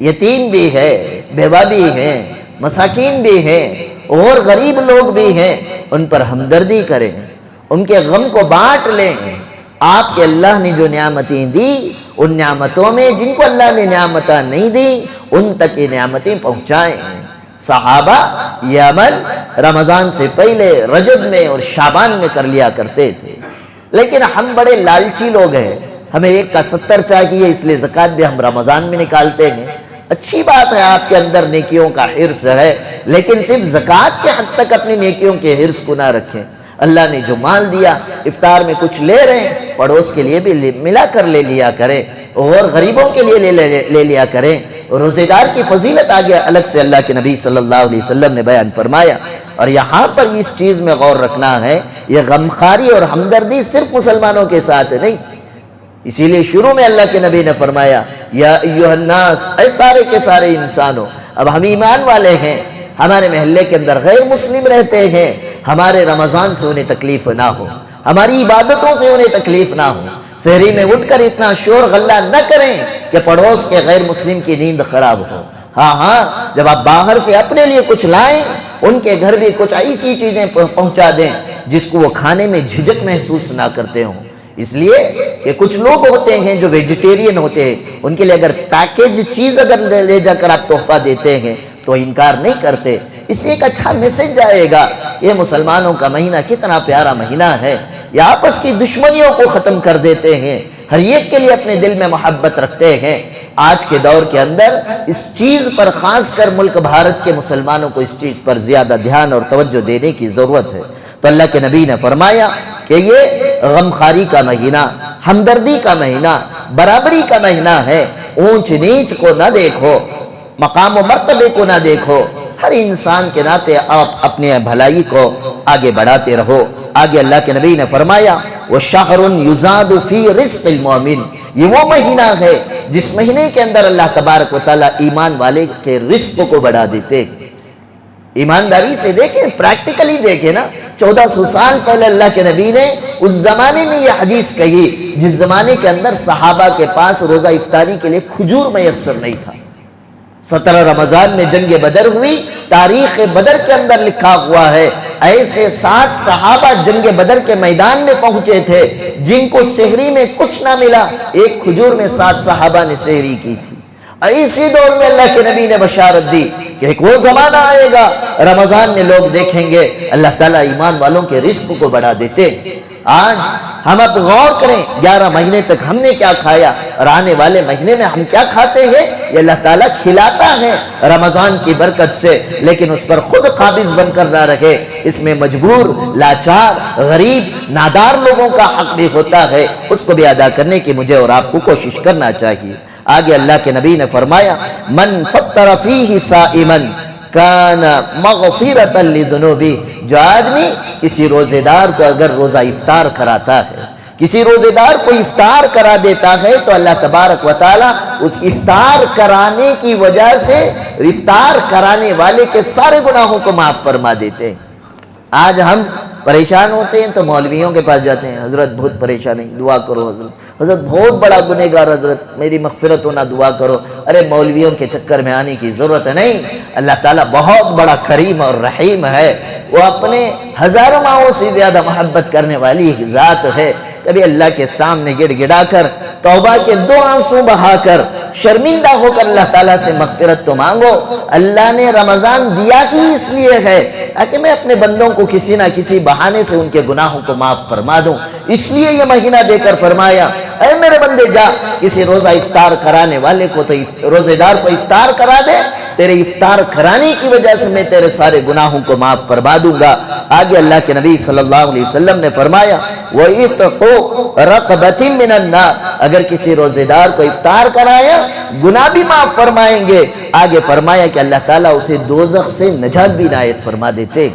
یتیم بھی ہے، بیوہ بھی ہے، مساکین بھی ہیں، اور غریب لوگ بھی ہیں، ان پر ہمدردی کریں، ان کے غم کو بانٹ لیں۔ آپ کے اللہ نے جو نعمتیں دی ان نعمتوں میں جن کو اللہ نے نعمتیں نہیں دی ان تک یہ نعمتیں پہنچائیں۔ صحابہ یہ عمل رمضان سے پہلے رجب میں اور شعبان میں کر لیا کرتے تھے، لیکن ہم بڑے لالچی لوگ ہیں، ہمیں ایک کا 70 چاہیے، اس لیے زکوٰۃ بھی ہم رمضان میں نکالتے ہیں۔ اچھی بات ہے آپ کے اندر نیکیوں کا حرص ہے، لیکن صرف زکوٰۃ کے حد تک اپنی نیکیوں کے حرص کو نہ رکھیں۔ اللہ نے جو مال دیا افطار میں کچھ لے رہے ہیں، پڑوس کے لیے بھی ملا کر لے لیا کریں، اور غریبوں کے لیے لے لیا کریں۔ روزے دار کی فضیلت آگے الگ سے اللہ کے نبی صلی اللہ علیہ وسلم نے بیان فرمایا، اور یہاں پر اس چیز میں غور رکھنا ہے، یہ غمخواری اور ہمدردی صرف مسلمانوں کے ساتھ نہیں، اسی لیے شروع میں اللہ کے نبی نے فرمایا یا ایھا الناس، اے سارے کے سارے انسانوں، اب ہم ایمان والے ہیں، ہمارے محلے کے اندر غیر مسلم رہتے ہیں، ہمارے رمضان سے انہیں تکلیف نہ ہو، ہماری عبادتوں سے انہیں تکلیف نہ ہو، سحری میں اٹھ کر اتنا شور غلہ نہ کریں کہ پڑوس کے غیر مسلم کی نیند خراب ہو۔ ہاں جب آپ باہر سے اپنے لیے کچھ لائیں، ان کے گھر بھی کچھ ایسی چیزیں پہنچا دیں جس کو وہ کھانے میں جھجک محسوس نہ کرتے ہوں۔ اس لیے کہ کچھ لوگ ہوتے ہیں جو ویجیٹیرین ہوتے ہیں، ان کے لیے اگر پیکیج چیز اگر لے جا کر آپ تحفہ دیتے ہیں تو انکار نہیں کرتے۔ اس سے ایک اچھا میسج جائے گا کہ یہ مسلمانوں کا مہینہ کتنا پیارا مہینہ ہے، یہ آپس کی دشمنیوں کو ختم کر دیتے ہیں، ہر ایک کے لیے اپنے دل میں محبت رکھتے ہیں۔ آج کے دور کے اندر اس چیز پر خاص کر ملک بھارت کے مسلمانوں کو اس چیز پر زیادہ دھیان اور توجہ دینے کی ضرورت ہے۔ تو اللہ کے نبی نے فرمایا کہ یہ غمخواری کا مہینہ، ہمدردی کا مہینہ، برابری کا مہینہ ہے، اونچ نیچ کو نہ دیکھو، مقام و مرتبے کو نہ دیکھو، ہر انسان کے ناطے آپ اپنے بھلائی کو آگے بڑھاتے رہو۔ آگے اللہ کے نبی نے فرمایا وَشَهْرٌ يُزَادُ فِي رِزْقِ الْمُؤْمِنِ، یہ وہ مہینہ ہے جس مہینے کے اندر اللہ تبارک و تعالیٰ ایمان والے کے رزق کو بڑھا دیتے۔ ایمانداری سے دیکھیں، پریکٹیکلی دیکھیں نا، 1400 سال پہلے اللہ کے نبی نے اس زمانے میں یہ حدیث کہی جس زمانے کے اندر صحابہ کے پاس روزہ افطاری کے لیے کھجور میسر نہیں تھا۔ 17 رمضان میں جنگ بدر ہوئی، تاریخ بدر کے اندر لکھا ہوا ہے ایسے 7 صحابہ جنگ بدر کے میدان میں پہنچے تھے جن کو سحری میں کچھ نہ ملا، ایک کھجور میں 7 صحابہ نے سحری کی تھی۔ ایسی دور میں اللہ کے نبی نے بشارت دی کہ ایک وہ زمانہ آئے گا رمضان میں لوگ دیکھیں گے اللہ تعالیٰ ایمان والوں کے رزق کو بڑھا دیتے۔ آج ہم اب غور کریں 11 مہینے تک ہم نے کیا کھایا اور آنے والے مہینے میں ہم کیا کھاتے ہیں، یہ اللہ تعالیٰ کھلاتا ہے رمضان کی برکت سے، لیکن اس پر خود قابض بن کر نہ رہے، اس میں مجبور، لاچار، غریب، نادار لوگوں کا حق بھی ہوتا ہے، اس کو بھی ادا کرنے کی مجھے اور آپ کو کوشش کرنا چاہیے۔ آگے اللہ کے نبی نے فرمایا من فطر فیہ صائما کان مغفرۃ لذنوبہ، جو آدمی کسی روزے دار کو اگر روزہ افطار کراتا ہے، کسی روزے دار کو افطار کرا دیتا ہے تو اللہ تبارک و تعالی اس افطار کرانے کی وجہ سے افطار کرانے والے کے سارے گناہوں کو معاف فرما دیتے ہیں۔ آج ہم پریشان ہوتے ہیں تو مولویوں کے پاس جاتے ہیں، حضرت بہت پریشانی، دعا کرو حضرت بہت بڑا گنہگار، حضرت میری مغفرت ہونا دعا کرو۔ ارے مولویوں کے چکر میں آنے کی ضرورت نہیں، اللہ تعالیٰ بہت بڑا کریم اور رحیم ہے، وہ اپنے ہزاروں ماؤں سے زیادہ محبت کرنے والی ذات ہے۔ کبھی اللہ کے سامنے گڑ گڑا کر توبہ کے 2 آنسو بہا کر شرمندہ ہو کر اللہ تعالیٰ سے مغفرت تو مانگو۔ اللہ نے رمضان دیا ہی اس لیے ہے تاکہ میں اپنے بندوں کو کسی نہ کسی بہانے سے ان کے گناہوں کو معاف فرما دوں، اس لیے یہ مہینہ دے کر فرمایا اے میرے بندے جا کسی روزہ افطار کرانے والے کو تو روزے دار کو افطار کرا دے، تیرے افطار کرانے کی وجہ سے میں تیرے سارے گناہوں کو معاف فرما دوں گا۔ آگے اللہ کے نبی صلی اللہ علیہ وسلم نے فرمایا وَإِتْقُ رَقَبَةٍ مِّنَ النَّارِ، اگر کسی روزے دار کو افطار کرایا گناہ بھی معاف فرمائیں گے۔ آگے فرمایا کہ اللہ تعالیٰ اسے دوزخ سے نجات بھی عنایت فرما دیتے۔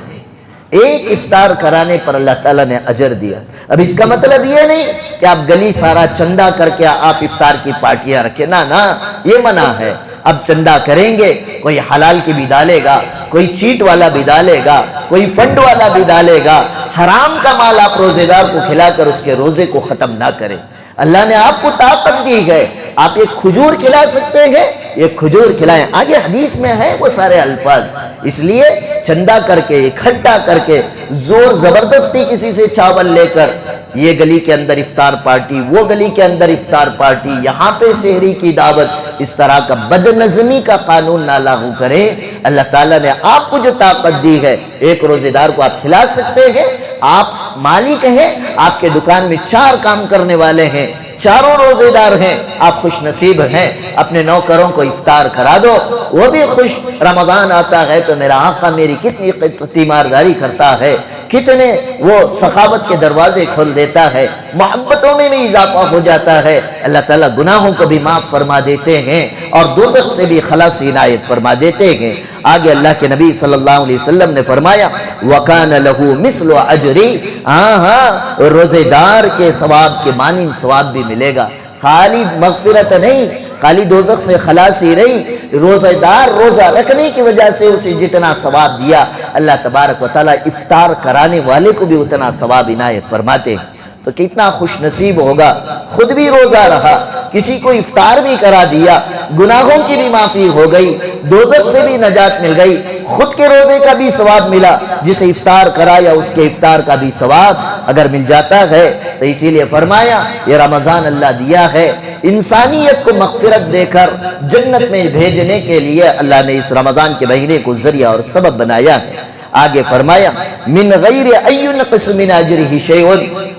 ایک افطار کرانے پر اللہ تعالیٰ نے اجر دیا۔ اب اس کا مطلب یہ نہیں کہ آپ گلی سارا چندہ کر کے آپ افطار کی پارٹیاں رکھیں، نہ یہ منع ہے۔ اب چندہ کریں گے، کوئی حلال کی بھی ڈالے گا، کوئی چیٹ والا بھی ڈالے گا، کوئی فنڈ والا بھی ڈالے گا، حرام کا مال آپ روزے دار کو کھلا کر اس کے روزے کو ختم نہ کریں۔ اللہ نے آپ کو طاقت دی ہے، آپ یہ کھجور کھلا سکتے ہیں، یہ کھجور کھلائیں۔ آگے حدیث میں ہے وہ سارے الفاظ، اس لیے چندہ کر کے اکٹھا کر کے زور زبردستی کسی سے چاول لے کر یہ گلی کے اندر افطار پارٹی، وہ گلی کے اندر افطار پارٹی، یہاں پہ سحری کی دعوت، اس طرح کا بد نظمی کا قانون نہ لاگو کریں۔ اللہ تعالیٰ نے آپ کو جو طاقت دی ہے، ایک روزے دار کو آپ کھلا سکتے ہیں، آپ مالک ہیں، آپ کے دکان میں 4 کام کرنے والے ہیں، چاروں روزے دار ہیں، آپ خوش نصیب ہیں، اپنے نوکروں کو افطار کرا دو، وہ بھی خوش۔ رمضان آتا ہے تو میرا آقا میری کتنی تیمارداری کرتا ہے، کتنے وہ سخاوت کے دروازے کھول دیتا ہے، محبتوں میں بھی اضافہ ہو جاتا ہے۔ اللہ تعالیٰ گناہوں کو بھی معاف فرما دیتے ہیں اور دوزخ سے بھی خلاصی عنایت فرما دیتے ہیں۔ آگے اللہ کے نبی صلی اللہ علیہ وسلم نے فرمایا وَكَانَ لَهُ مِثْلُ عَجْرِ ہاں روزے دار کے ثواب کے مانند ثواب بھی ملے گا. خالی مغفرت نہیں، خالی دوزخ سے خلاصی نہیں، روزہ دار روزہ رکھنے کی وجہ سے اسے جتنا ثواب دیا اللہ تبارک و تعالیٰ افطار کرانے والے کو بھی اتنا ثواب عنایت فرماتے ہیں. تو کتنا خوش نصیب ہوگا، خود بھی روزہ رہا، کسی کو افطار بھی کرا دیا، گناہوں کی بھی معافی ہو گئی، دوزخ سے بھی نجات مل گئی، خود کے روزے کا بھی ثواب ملا، جسے افطار کرا یا اس کے افطار کا بھی ثواب اگر مل جاتا ہے. تو اسی لیے فرمایا یہ رمضان اللہ دیا ہے انسانیت کو مغفرت دے کر جنت میں بھیجنے کے لیے. اللہ نے اس رمضان کے مہینے کو ذریعہ اور سبب بنایا ہے. آگے فرمایا من غیر ان قسم من اجرہ شیء،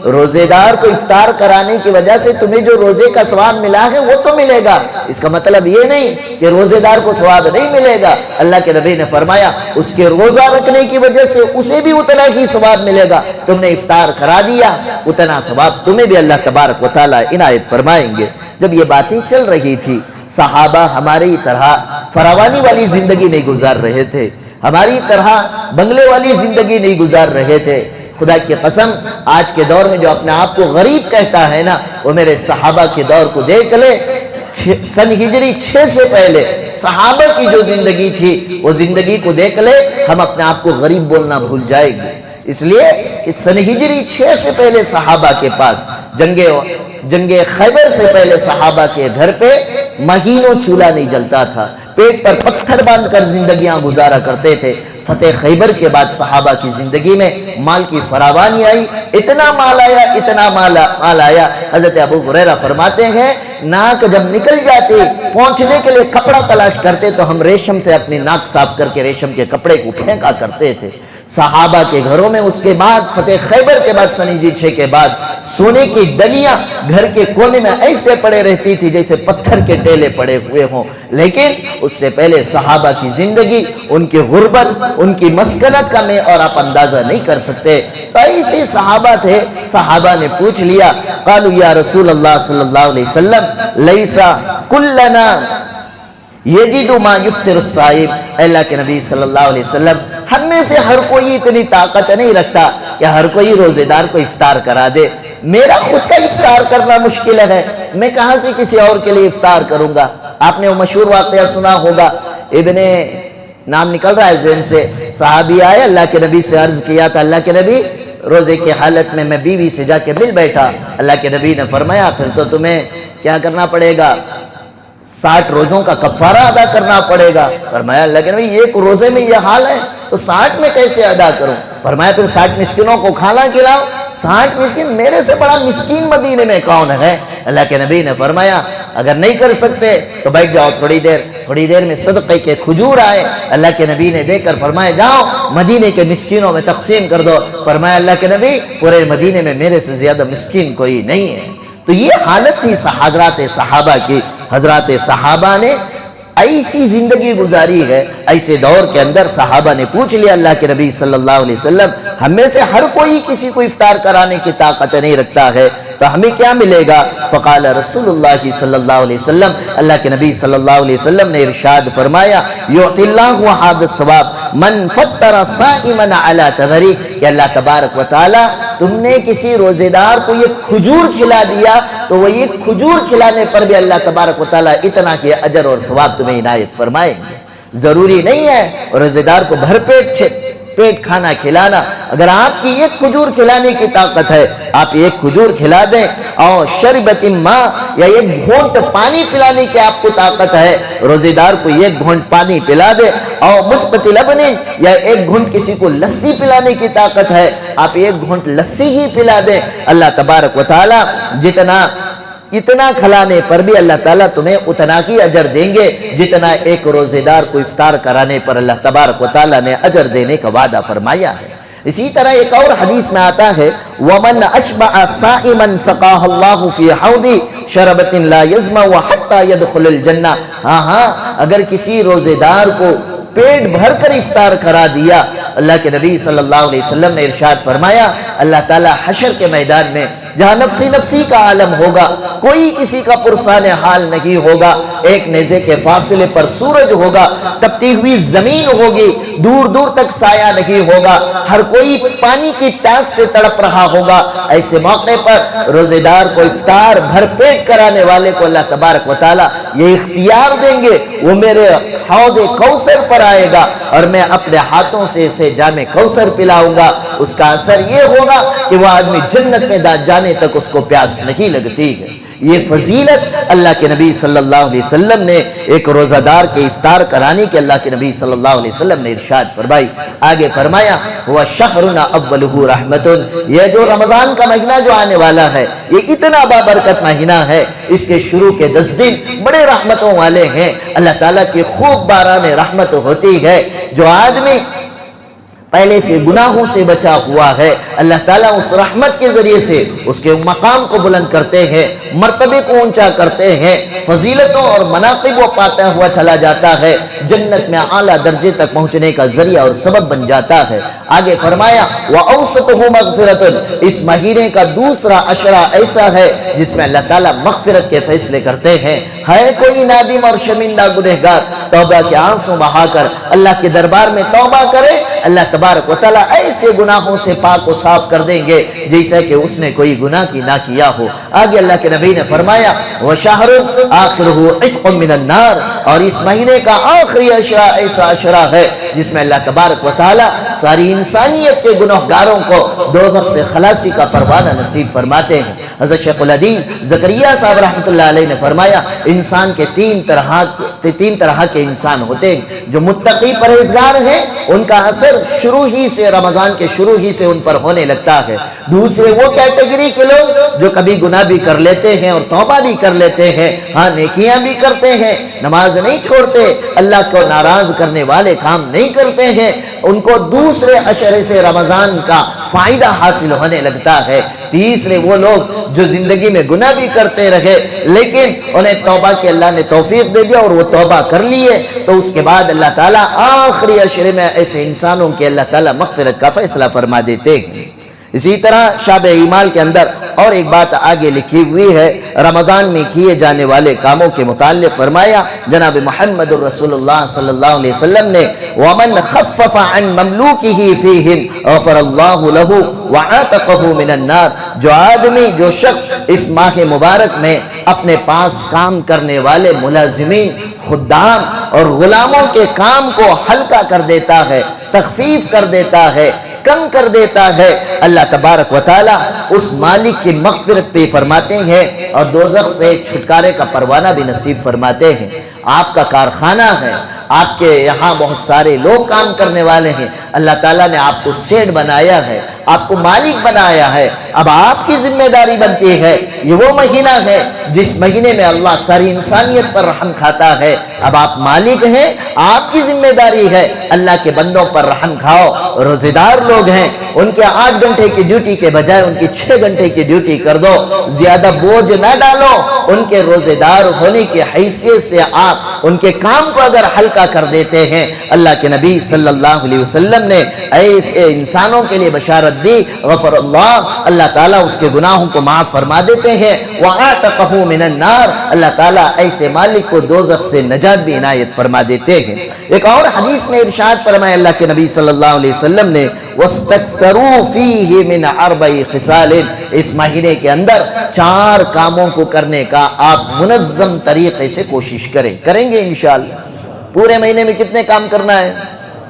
روزے دار کو افطار کرانے کی وجہ سے تمہیں جو روزے کا ثواب ملا ہے وہ تو ملے گا. اس کا مطلب یہ نہیں کہ روزے دار کو ثواب نہیں ملے گا. اللہ کے نبی نے فرمایا اس کے روزہ رکھنے کی وجہ سے اسے بھی اتنا ہی ثواب ملے گا. تم نے افطار کرا دیا اتنا ثواب تمہیں بھی اللہ تبارک و تعالی عنایت فرمائیں گے. جب یہ باتیں چل رہی تھی صحابہ ہماری طرح فراوانی والی زندگی نہیں گزار رہے تھے، ہماری طرح بنگلے والی زندگی نہیں گزار رہے تھے. خدا کی قسم آج کے دور میں جو اپنے آپ کو غریب کہتا ہے نا، وہ میرے صحابہ کے دور کو دیکھ لے. سن ہجری 6 سے پہلے صحابہ کی جو زندگی تھی وہ زندگی کو دیکھ لے، ہم اپنے آپ کو غریب بولنا بھول جائیں گے. اس لیے کہ سن ہجری 6 سے پہلے صحابہ کے پاس جنگ خیبر سے پہلے صحابہ کے گھر پہ مہینوں چولہا نہیں جلتا تھا، پیٹ پر پتھر باندھ کر زندگیاں گزارا کرتے تھے. فتح خیبر کے بعد صحابہ کی زندگی میں مال کی فراوانی آئی، اتنا مال آیا، اتنا مال آیا. حضرت ابو ہریرہ فرماتے ہیں ناک جب نکل جاتی پہنچنے کے لیے کپڑا تلاش کرتے تو ہم ریشم سے اپنی ناک صاف کر کے ریشم کے کپڑے کو پھینکا کرتے تھے. صحابہ کے گھروں میں اس کے بعد فتح خیبر کے بعد سن ہجری 6 کے بعد سونے کی ڈلیاں گھر کے کونے میں ایسے پڑے رہتی تھی جیسے پتھر کے ٹیلے پڑے ہوئے ہوں. لیکن اس سے پہلے صحابہ کی زندگی، ان کی غربت، ان کی مسکنت کا میں اور آپ اندازہ نہیں کر سکتے. تو ایسے صحابہ تھے، صحابہ نے پوچھ لیا قالوا یا رسول اللہ صلی اللہ علیہ وسلم لیسا کلنا یجد ما یفطر الصائم. اللہ کے نبی صلی اللہ علیہ وسلم ہم میں سے ہر کوئی اتنی طاقت نہیں رکھتا کہ ہر کوئی روزے دار کو افطار کرا دے. میرا خود کا افطار کرنا مشکل ہے، میں کہاں سے کسی اور کے لیے افطار کروں گا. آپ نے وہ مشہور واقعہ سنا ہوگا، ابن نام نکل رہا ہے ذہن سے، صحابی آئے اللہ کے نبی سے عرض کیا تھا اللہ کے نبی روزے کی حالت میں بیوی سے جا کے مل بیٹھا. اللہ کے نبی نے فرمایا پھر تو تمہیں کیا کرنا پڑے گا، 60 روزوں کا کفارہ ادا کرنا پڑے گا. فرمایا اللہ کے نبی ایک روزے میں یہ حال ہے تو 60 میں کیسے ادا کروں. فرمایا پھر 60 مسکینوں کو کھانا کھلاؤ. 60 مسکین، میرے سے بڑا مسکین مدینے میں کون ہے. اللہ کے نبی نے فرمایا اگر نہیں کر سکتے تو بیٹھ جاؤ تھوڑی دیر میں صدقے کے کھجور آئے. اللہ کے نبی نے دے کر فرمایا جاؤ مدینے کے مسکینوں میں تقسیم کر دو. فرمایا اللہ کے نبی پورے مدینے میں میرے سے زیادہ مسکین کوئی نہیں ہے. تو یہ حالت تھی حضرات صحابہ کی. حضرات صحابہ نے ایسی زندگی گزاری ہے، ایسے دور کے اندر صحابہ نے پوچھ لیا اللہ کے نبی صلی اللہ علیہ وسلم ہم میں سے ہر کوئی کسی کو افطار کرانے کی طاقت نہیں رکھتا ہے تو ہمیں کیا ملے گا. فقال رسول اللہ صلی اللہ علیہ وسلم، اللہ کے نبی صلی اللہ علیہ وسلم نے ارشاد فرمایا یعطی اللہ هذا الثواب من فطر صائما علی تغری، کہ اللہ تبارک و تعالی تم نے کسی روزے دار کو یہ کھجور کھلا دیا تو وہ یہ کھجور کھلانے پر بھی اللہ تبارک و تعالی اتنا کہ اجر اور ثواب تمہیں عنایت فرمائیں گے. ضروری نہیں ہے روزے دار کو بھر پیٹ کھانا کھلانا. اگر آپ کی ایک کھجور کھلانے کی طاقت ہے آپ ایک کھجور کھلا دیں، اور شربت ماء یا ایک گھونٹ پانی پلانے کی آپ کو طاقت ہے روزے دار کو ایک گھونٹ پانی پلا دے، اور مسقط لبن یا ایک گھونٹ کسی کو لسی پلانے کی طاقت ہے آپ ایک گھونٹ لسی ہی پلا دیں. اللہ تبارک و تعالی اتنا کھلانے پر بھی اللہ تعالیٰ تمہیں اتنا کی اجر دیں گے جتنا ایک روزے دار کو افطار کرانے پر اللہ تبارک و تعالیٰ نے اجر دینے کا وعدہ فرمایا ہے. اسی طرح ایک اور حدیث میں آتا ہے وَمَنْ أَشْبَعَ صَائِمًا سَقَاهُ اللَّهُ فِي حَوْضِ شَرَبَةٍ لَا يَزْمَعُ حَتَّى يَدْخُلَ الْجَنَّةِ. ہاں اگر کسی روزے دار کو پیٹ بھر کر افطار کرا دیا، اللہ کے نبی صلی اللہ علیہ وسلم نے ارشاد فرمایا اللہ تعالیٰ حشر کے میدان میں جہاں نفسی نفسی کا عالم ہوگا، کوئی کسی کا پرسان حال نہیں ہوگا، ایک نیزے کے فاصلے پر سورج ہوگا، تپتی ہوئی زمین ہوگی، دور دور تک سایہ نہیں ہوگا، ہر کوئی پانی کی پیاس سے تڑپ رہا ہوگا۔ ایسے موقع پر روزے دار کو افطار بھر پیٹ کرانے والے کو اللہ تبارک و تعالیٰ یہ اختیار دیں گے، وہ میرے حوض کوثر پر آئے گا اور میں اپنے ہاتھوں سے اسے جام کوثر پلاؤں گا۔ اس کا اثر یہ ہوگا کہ وہ آدمی جنت میں جانے تک اس کو پیاس نہیں لگتی ہے۔ یہ فضیلت اللہ کے نبی صلی اللہ علیہ وسلم نے ایک روزہ دار کے افطار کرانے کے اللہ کے نبی صلی اللہ علیہ وسلم نے ارشاد فرمائی۔ آگے فرمایا ہوا شہرنا اولہ رحمت، یہ جو رمضان کا مہینہ جو آنے والا ہے یہ اتنا بابرکت مہینہ ہے، اس کے شروع کے 10 دن بڑے رحمتوں والے ہیں، اللہ تعالیٰ کی خوب باران رحمت ہوتی ہے۔ جو آدمی پہلے سے گناہوں سے بچا ہوا ہے، اللہ تعالیٰ اس رحمت کے ذریعے سے اس کے مقام کو بلند کرتے ہیں، مرتبے کو اونچا کرتے ہیں، فضیلتوں اور مناقب وہ پاتا ہوا چلا جاتا ہے، جنت میں اعلیٰ درجے تک پہنچنے کا ذریعہ اور سبب بن جاتا ہے۔ آگے فرمایا وَأَوْسَطُهُ مَغْفِرَةٌ، اس مہینے کا دوسرا عشرہ ایسا ہے جس میں اللہ تعالیٰ مغفرت کے فیصلے کرتے ہیں۔ ہے کوئی نادم اور شرمندہ گنہگار، توبہ کے آنسو بہا کر اللہ کے دربار میں توبہ کرے، اللہ تبارک و تعالیٰ ایسے گناہوں سے پاک و صاف کر دیں گے جیسا کہ اس نے کوئی گناہ کی نہ کیا ہو۔ آگے اللہ کے نبی نے فرمایا وَشَهْرٌ آخِرُهُ عِتْقٌ مِّنَ النَّارِ، اور اس مہینے کا آخری عشرہ ایسا عشرہ ہے جس میں اللہ تبارک و تعالیٰ ساری انسانیت کے گناہگاروں کو دوزخ سے خلاصی کا پروانہ نصیب فرماتے ہیں۔ حضرت شیخ الحدیث زکریا صاحب رحمۃ اللہ علیہ نے فرمایا انسان کے تین طرح کے انسان ہوتے ہیں۔ جو متقی پرہیزگار ہیں ان کا اثر شروع ہی سے، رمضان کے شروع ہی سے ان پر ہونے لگتا ہے۔ دوسرے وہ کیٹیگری کے لوگ جو کبھی گناہ بھی کر لیتے ہیں اور توبہ بھی کر لیتے ہیں، ہاں نیکیاں بھی کرتے ہیں، نماز نہیں چھوڑتے، اللہ کو ناراض کرنے والے کام نہیں کرتے ہیں، ان کو دوسرے عشرے سے رمضان کا فائدہ حاصل ہونے لگتا ہے۔ تیسرے وہ لوگ جو زندگی میں گناہ بھی کرتے رہے لیکن انہیں توبہ کے اللہ نے توفیق دے دیا اور وہ توبہ کر لیے، تو اس کے بعد اللہ تعالیٰ آخری عشرے میں ایسے انسانوں کے اللہ تعالیٰ مغفرت کا فیصلہ فرما دیتے ہیں۔ اسی طرح شعب ایمال کے اندر اور ایک بات آگے لکھی ہوئی ہے، رمضان میں کیے جانے والے کاموں کے متعلق فرمایا جناب محمد رسول اللہ صلی اللہ علیہ وسلم نے وَمَنْ خَفَّفَ عَنْ مَمْلُوكِهِ فِيهِنْ غَفَرَ اللَّهُ لَهُ وَعَاتَقَهُ مِنَ النَّارِ، جو شخص اس ماہ مبارک میں اپنے پاس کام کرنے والے ملازمین، خدام اور غلاموں کے کام کو ہلکا کر دیتا ہے، تخفیف کر دیتا ہے، کم کر دیتا ہے، اللہ تبارک و تعالیٰ اس مالک کی مغفرت پہ فرماتے ہیں اور دوزخ سے چھٹکارے کا پروانہ بھی نصیب فرماتے ہیں۔ آپ کا کارخانہ ہے، آپ کے یہاں بہت سارے لوگ کام کرنے والے ہیں، اللہ تعالیٰ نے آپ کو سیٹ بنایا ہے، آپ کو مالک بنایا ہے، اب آپ کی ذمہ داری بنتی ہے۔ یہ وہ مہینہ ہے جس مہینے میں اللہ ساری انسانیت پر رحم کھاتا ہے، اب آپ مالک ہیں، آپ کی ذمہ داری ہے اللہ کے بندوں پر رحم کھاؤ۔ روزے دار لوگ ہیں، ان کے 8 گھنٹے کی ڈیوٹی کے بجائے ان کی 6 گھنٹے کی ڈیوٹی کر دو، زیادہ بوجھ نہ ڈالو، ان کے روزے دار ہونے کی حیثیت سے آپ ان کے کام کو اگر ہلکا کر دیتے ہیں، اللہ کے نبی صلی اللہ علیہ وسلم نے ایسے انسانوں کے لیے بشارت دی غفر اللہ تعالیٰ اس کے گناہوں کو معاف فرما دیتے ہیں، وَعَاتَقَهُ مِنَ النَّارِ، اللہ تعالیٰ ایسے مالک کو دوزخ سے نجات بھی عنایت فرما دیتے ہیں۔ ایک اور حدیث میں ارشاد فرمایا اللہ کے نبی صلی اللہ علیہ وسلم نے وَاسْتَكْثَرُوا فِيهِ مِنْ 4 خِصَالٍ، اس مہینے کے اندر 4 کاموں کو کرنے کا آپ منظم طریقے سے کوشش کریں گے انشاءاللہ۔ پورے مہینے میں کتنے کام کرنا ہے؟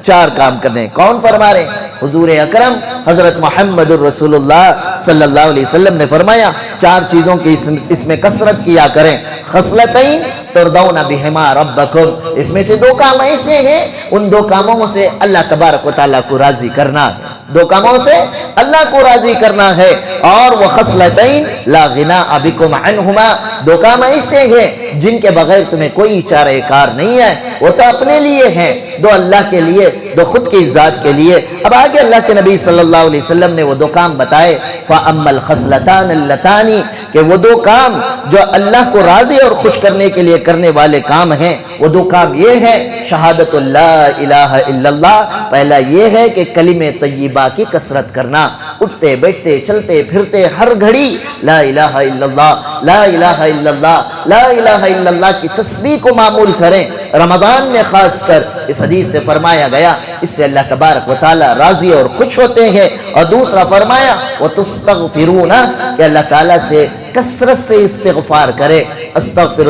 4 کام کرنے ہیں۔ کون فرما رہے؟ حضور اکرم حضرت محمد الرسول اللہ صلی اللہ علیہ وسلم نے فرمایا 4 چیزوں کی اس میں کثرت کیا کریں۔ خصلتین ترضون بہما ربکم، اس میں سے 2 کام ایسے ہیں، ان 2 کاموں سے اللہ تبارک و تعالیٰ کو راضی کرنا ہے، 2 کاموں سے اللہ کو راضی کرنا ہے۔ اور وہ خصلتین لا غناء بکم عنہما، 2 کام ایسے ہیں جن کے بغیر تمہیں کوئی چارہ کار نہیں ہے، وہ تو اپنے لیے ہیں، 2 اللہ کے لیے، 2 خود کی ذات کے لیے۔ اب آگے اللہ کے نبی صلی اللہ علیہ وسلم نے وہ 2 کام بتائے، فَأَمَّا الْخَصْلَتَانِ اللَّتَانِ، کہ وہ 2 کام جو اللہ کو راضی اور خوش کرنے کے لیے کرنے والے کام ہیں، وہ 2 کام یہ ہیں، شہادت لا الہ الا اللہ، پہلا یہ ہے کہ کلمہ طیبہ کی کثرت کرنا، اٹھتے بیٹھتے چلتے پھرتے ہر گھڑی لا الہ الا اللہ لا الہ الا اللہ لا الہ الا اللہ کی تسبیح کو معمول کریں۔ رمضان میں خاص کر اس حدیث سے فرمایا گیا اس سے اللہ تبارک و تعالی راضی اور خوش ہوتے ہیں۔ اور دوسرا فرمایا وَتُسْتَغْفِرُونَ کہ اللہ تعالیٰ سے کثرت سے استغفار کرے۔ استغفر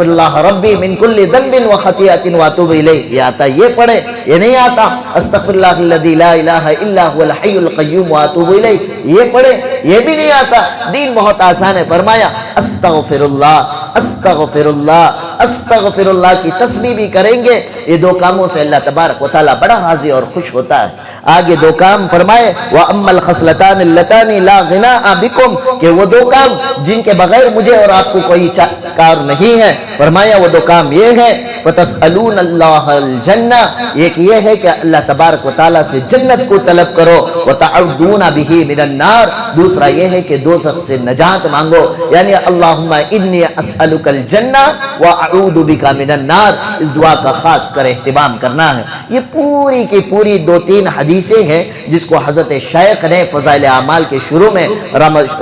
اللہ ربی من کل ذنب وخطیئۃ واتوب الیہ، یہ آتا یہ پڑھے، یہ نہیں آتا استغفر اللہ الذی لا الہ الا هو الحی القیوم واتوب الیہ، یہ پڑھے، یہ بھی نہیں آتا۔ دین بہت آسان ہے، فرمایا استغفر اللہ استغفر اللہ استغفر اللہ کی تسبیح بھی کریں گے، یہ دو کاموں سے اللہ تبارک و تعالیٰ بڑا راضی اور خوش ہوتا ہے۔ آگے دو کام فرمائے وَأَمَّا الْخَصْلَتَانِ اللَّتَانِ لَا غِنَاءَ بِكُمْ کہ وہ دو کام جن کے بغیر مجھے اور آپ کو کوئی کار نہیں ہے، فرمایا وہ دو کام یہ ہے فَتَسْأَلُونَ اللَّهَ الْجَنَّةِ، ایک یہ ہے کہ اللہ تبارک و تعالیٰ سے جنت کو طلب کرو، وَتَعُوذُونَ بِهِ مِنَ النَّارِ، دوسرا یہ ہے کہ دوزخ سے نجات مانگو، یعنی اللہم انی اسألک الجنہ وَأَعُوذُ بِكَ مِنَ النَّارِ، اس دعا کا خاص کر اہتمام کرنا ہے۔ یہ پوری کی پوری 2-3 حدیثیں ہیں جس کو حضرت شیخ نے فضائل اعمال کے شروع میں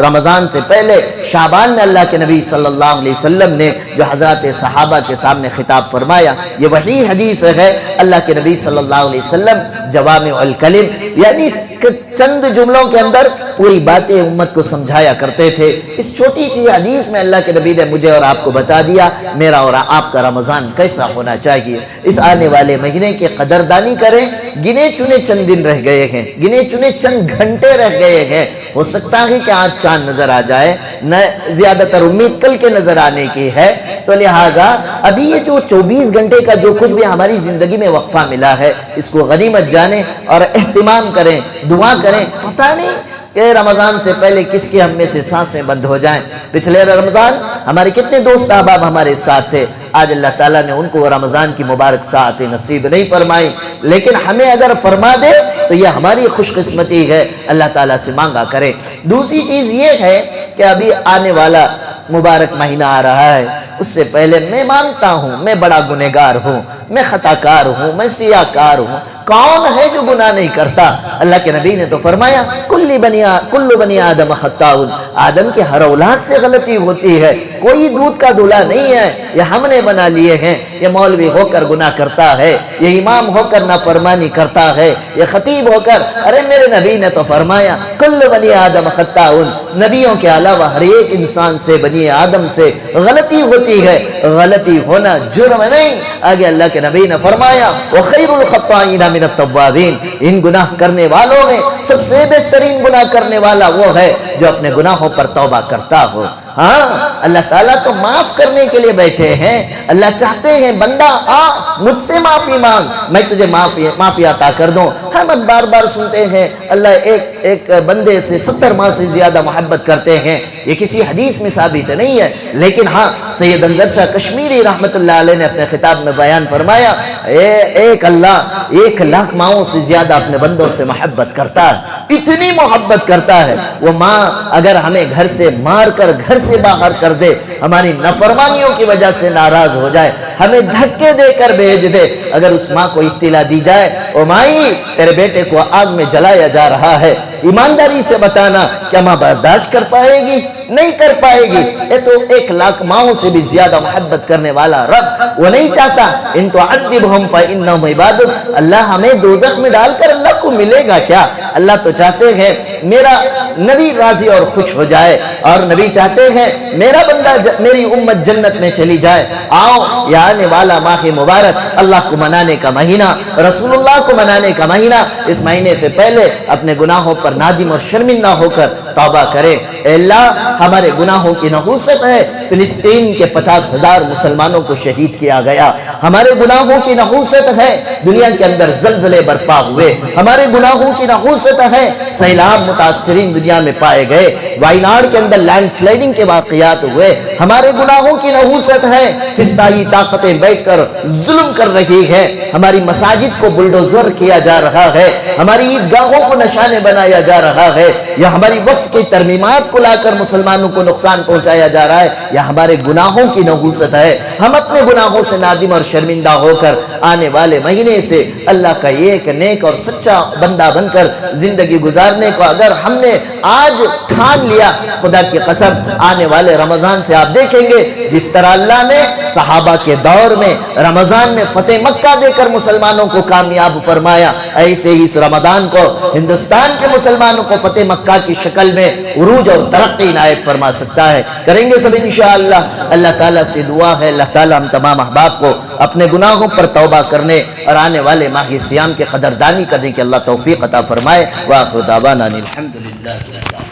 رمضان سے پہلے شعبان میں اللہ کے نبی صلی اللہ علیہ وسلم نے جو حضرات صحابہ کے سامنے خطاب فرمایا، یہ وہی حدیث ہے۔ اللہ کے نبی صلی اللہ علیہ وسلم جوامع الکلم یعنی چند جملوں کے اندر پوری باتیں امت کو سمجھایا کرتے تھے۔ اس چھوٹی سی حدیث میں اللہ کے نبی نے مجھے اور آپ کو بتا دیا میرا اور آپ کا رمضان کیسا ہونا چاہیے۔ اس آنے والے مہینے کی قدردانی کریں، گنے چنے چند دن رہ گئے ہیں، گنے چنے چند گھنٹے رہ گئے ہیں، ہو سکتا ہے کہ آج چاند نظر آ جائے، نہ زیادہ تر امید کل کے نظر آنے کی ہے، تو لہٰذا ابھی یہ جو 24 گھنٹے کا جو کچھ بھی ہماری زندگی میں وقفہ ملا ہے اس کو غنیمت جانیں اور اہتمام کریں، دعا کریں۔ پتہ نہیں کہ رمضان سے پہلے کس کی ہم میں سے سانسیں بند ہو جائیں۔ پچھلے رمضان ہمارے کتنے دوست احباب ہمارے ساتھ تھے، آج اللہ تعالیٰ نے ان کو رمضان کی مبارک ساعتیں نصیب نہیں فرمائی، لیکن ہمیں اگر فرما دے تو یہ ہماری خوش قسمتی ہے، اللہ تعالیٰ سے مانگا کرے۔ دوسری چیز یہ ہے کہ ابھی آنے والا مبارک مہینہ آ رہا ہے، اس سے پہلے میں مانتا ہوں میں بڑا گنہگار ہوں، میں خطا کار ہوں، میں سیاہ کار ہوں۔ کون ہے جو گناہ نہیں کرتا؟ اللہ کے نبی نے تو فرمایا کل بنی آدم خطاء، آدم کے ہر اولاد سے غلطی ہوتی ہے، کوئی دودھ کا دھلا نہیں ہے، یہ ہم نے بنا لیے ہیں۔ یہ مولوی ہو کر گناہ کرتا ہے، یہ امام ہو کر نافرمانی کرتا ہے، یہ خطیب ہو کر، ارے میرے نبی نے تو فرمایا کل بنی آدم خطاء، نبیوں کے علاوہ ہر ایک انسان سے بنی آدم سے غلطی ہوتی ہے، غلطی ہونا جرم نہیں۔ آگے اللہ کے نبی نے فرمایا وخیر الخطائین من التوابین، ان گناہ کرنے والوں میں سب سے بہترین گناہ کرنے والا وہ ہے جو اپنے گناہوں پر توبہ کرتا ہو۔ ہاں اللہ تعالیٰ تو معاف کرنے کے لیے بیٹھے ہیں، اللہ چاہتے ہیں بندہ آ مجھ سے معافی مانگ، میں تجھے معافی عطا کر دوں۔ ہم بار بار سنتے ہیں اللہ ایک بندے سے 70 ماہ سے زیادہ محبت کرتے ہیں، یہ کسی حدیث میں ثابت نہیں ہے، لیکن ہاں سید انظر شاہ کشمیری رحمت اللہ علیہ نے اپنے خطاب میں بیان فرمایا ایک اللہ 1,00,000 ماؤں سے زیادہ اپنے بندوں سے محبت کرتا ہے، اتنی محبت کرتا ہے۔ وہ ماں اگر ہمیں گھر سے مار کر گھر سے باہر کر دے، ہماری نافرمانیوں کی وجہ سے ناراض ہو جائے، ہمیں دھکے دے کر بھیج دے، اگر اس ماں کو اطلاع دی جائے او مائی تیرے بیٹے کو آگ میں جلایا جا رہا ہے، ایمانداری سے بتانا کیا ماں برداشت کر پائے گی؟ نہیں کر پائے گی۔ یہ تو 1,00,000 ماؤں سے بھی زیادہ محبت کرنے والا رب وہ نہیں چاہتا ان تعذبہم فإنہم عبادک، اللہ ہمیں دوزخ میں ڈال کر اللہ کو ملے گا کیا؟ اللہ تو چاہتے ہیں میرا نبی راضی اور خوش ہو جائے، اور نبی چاہتے ہیں میرا بندہ میری امت جنت میں چلی جائے۔ آؤ یہ آنے والا ماہ مبارک اللہ کو منانے کا مہینہ، رسول اللہ کو منانے کا مہینہ، اس مہینے سے پہلے اپنے گناہوں پر نادم اور شرمندہ ہو کر توبہ کرے۔ اے اللہ ہمارے گناہوں کی نحوست ہے، فلسطین کے 50,000 مسلمانوں کو شہید کیا گیا، ہمارے گناہوں کی نحوست ہے دنیا کے اندر زلزلے برپا ہوئے، ہمارے گناہوں کی نحوست ہے سیلاب متاثرین دنیا میں پائے گئے، وائناڈ کے اندر لینڈ سلائڈنگ کے واقعات ہوئے، ہمارے گناہوں کی نحوست ہے فضائی طاقتیں بیٹھ کر ظلم کر رہی ہے، ہماری مساجد کو بلڈوزر کیا جا رہا ہے، ہماری عیدگاہوں کو نشانے بنایا جا رہا ہے، یا ہماری وقت کی ترمیمات کو لا کر مسلمانوں کو نقصان پہنچایا جا رہا ہے، یا ہمارے گناہوں کی نحوست ہے۔ ہم اپنے گناہوں سے نادم اور شرمندہ ہو کر آنے والے مہینے سے اللہ کا ایک نیک اور سچا بندہ بن کر زندگی گزارنے کو اگر ہم نے آج ٹھان لیا، خدا کی قسم آنے والے رمضان سے آپ دیکھیں گے جس طرح اللہ نے صحابہ کے دور میں رمضان میں فتح مکہ دے کر مسلمانوں کو کامیاب فرمایا، ایسے ہی اس رمضان کو ہندوستان کے مسلمانوں کو فتح مکہ کی شکل میں عروج اور ترقی عنایت فرما سکتا ہے۔ کریں گے سب انشاءاللہ۔ اللہ تعالیٰ سے دعا ہے اللہ تعالیٰ ہم تمام احباب کو اپنے گناہوں پر توبہ کرنے اور آنے والے ماہ سیام کے قدردانی کرنے کی اللہ توفیق عطا فرمائے۔ وآخر دعوانا الحمدللہ۔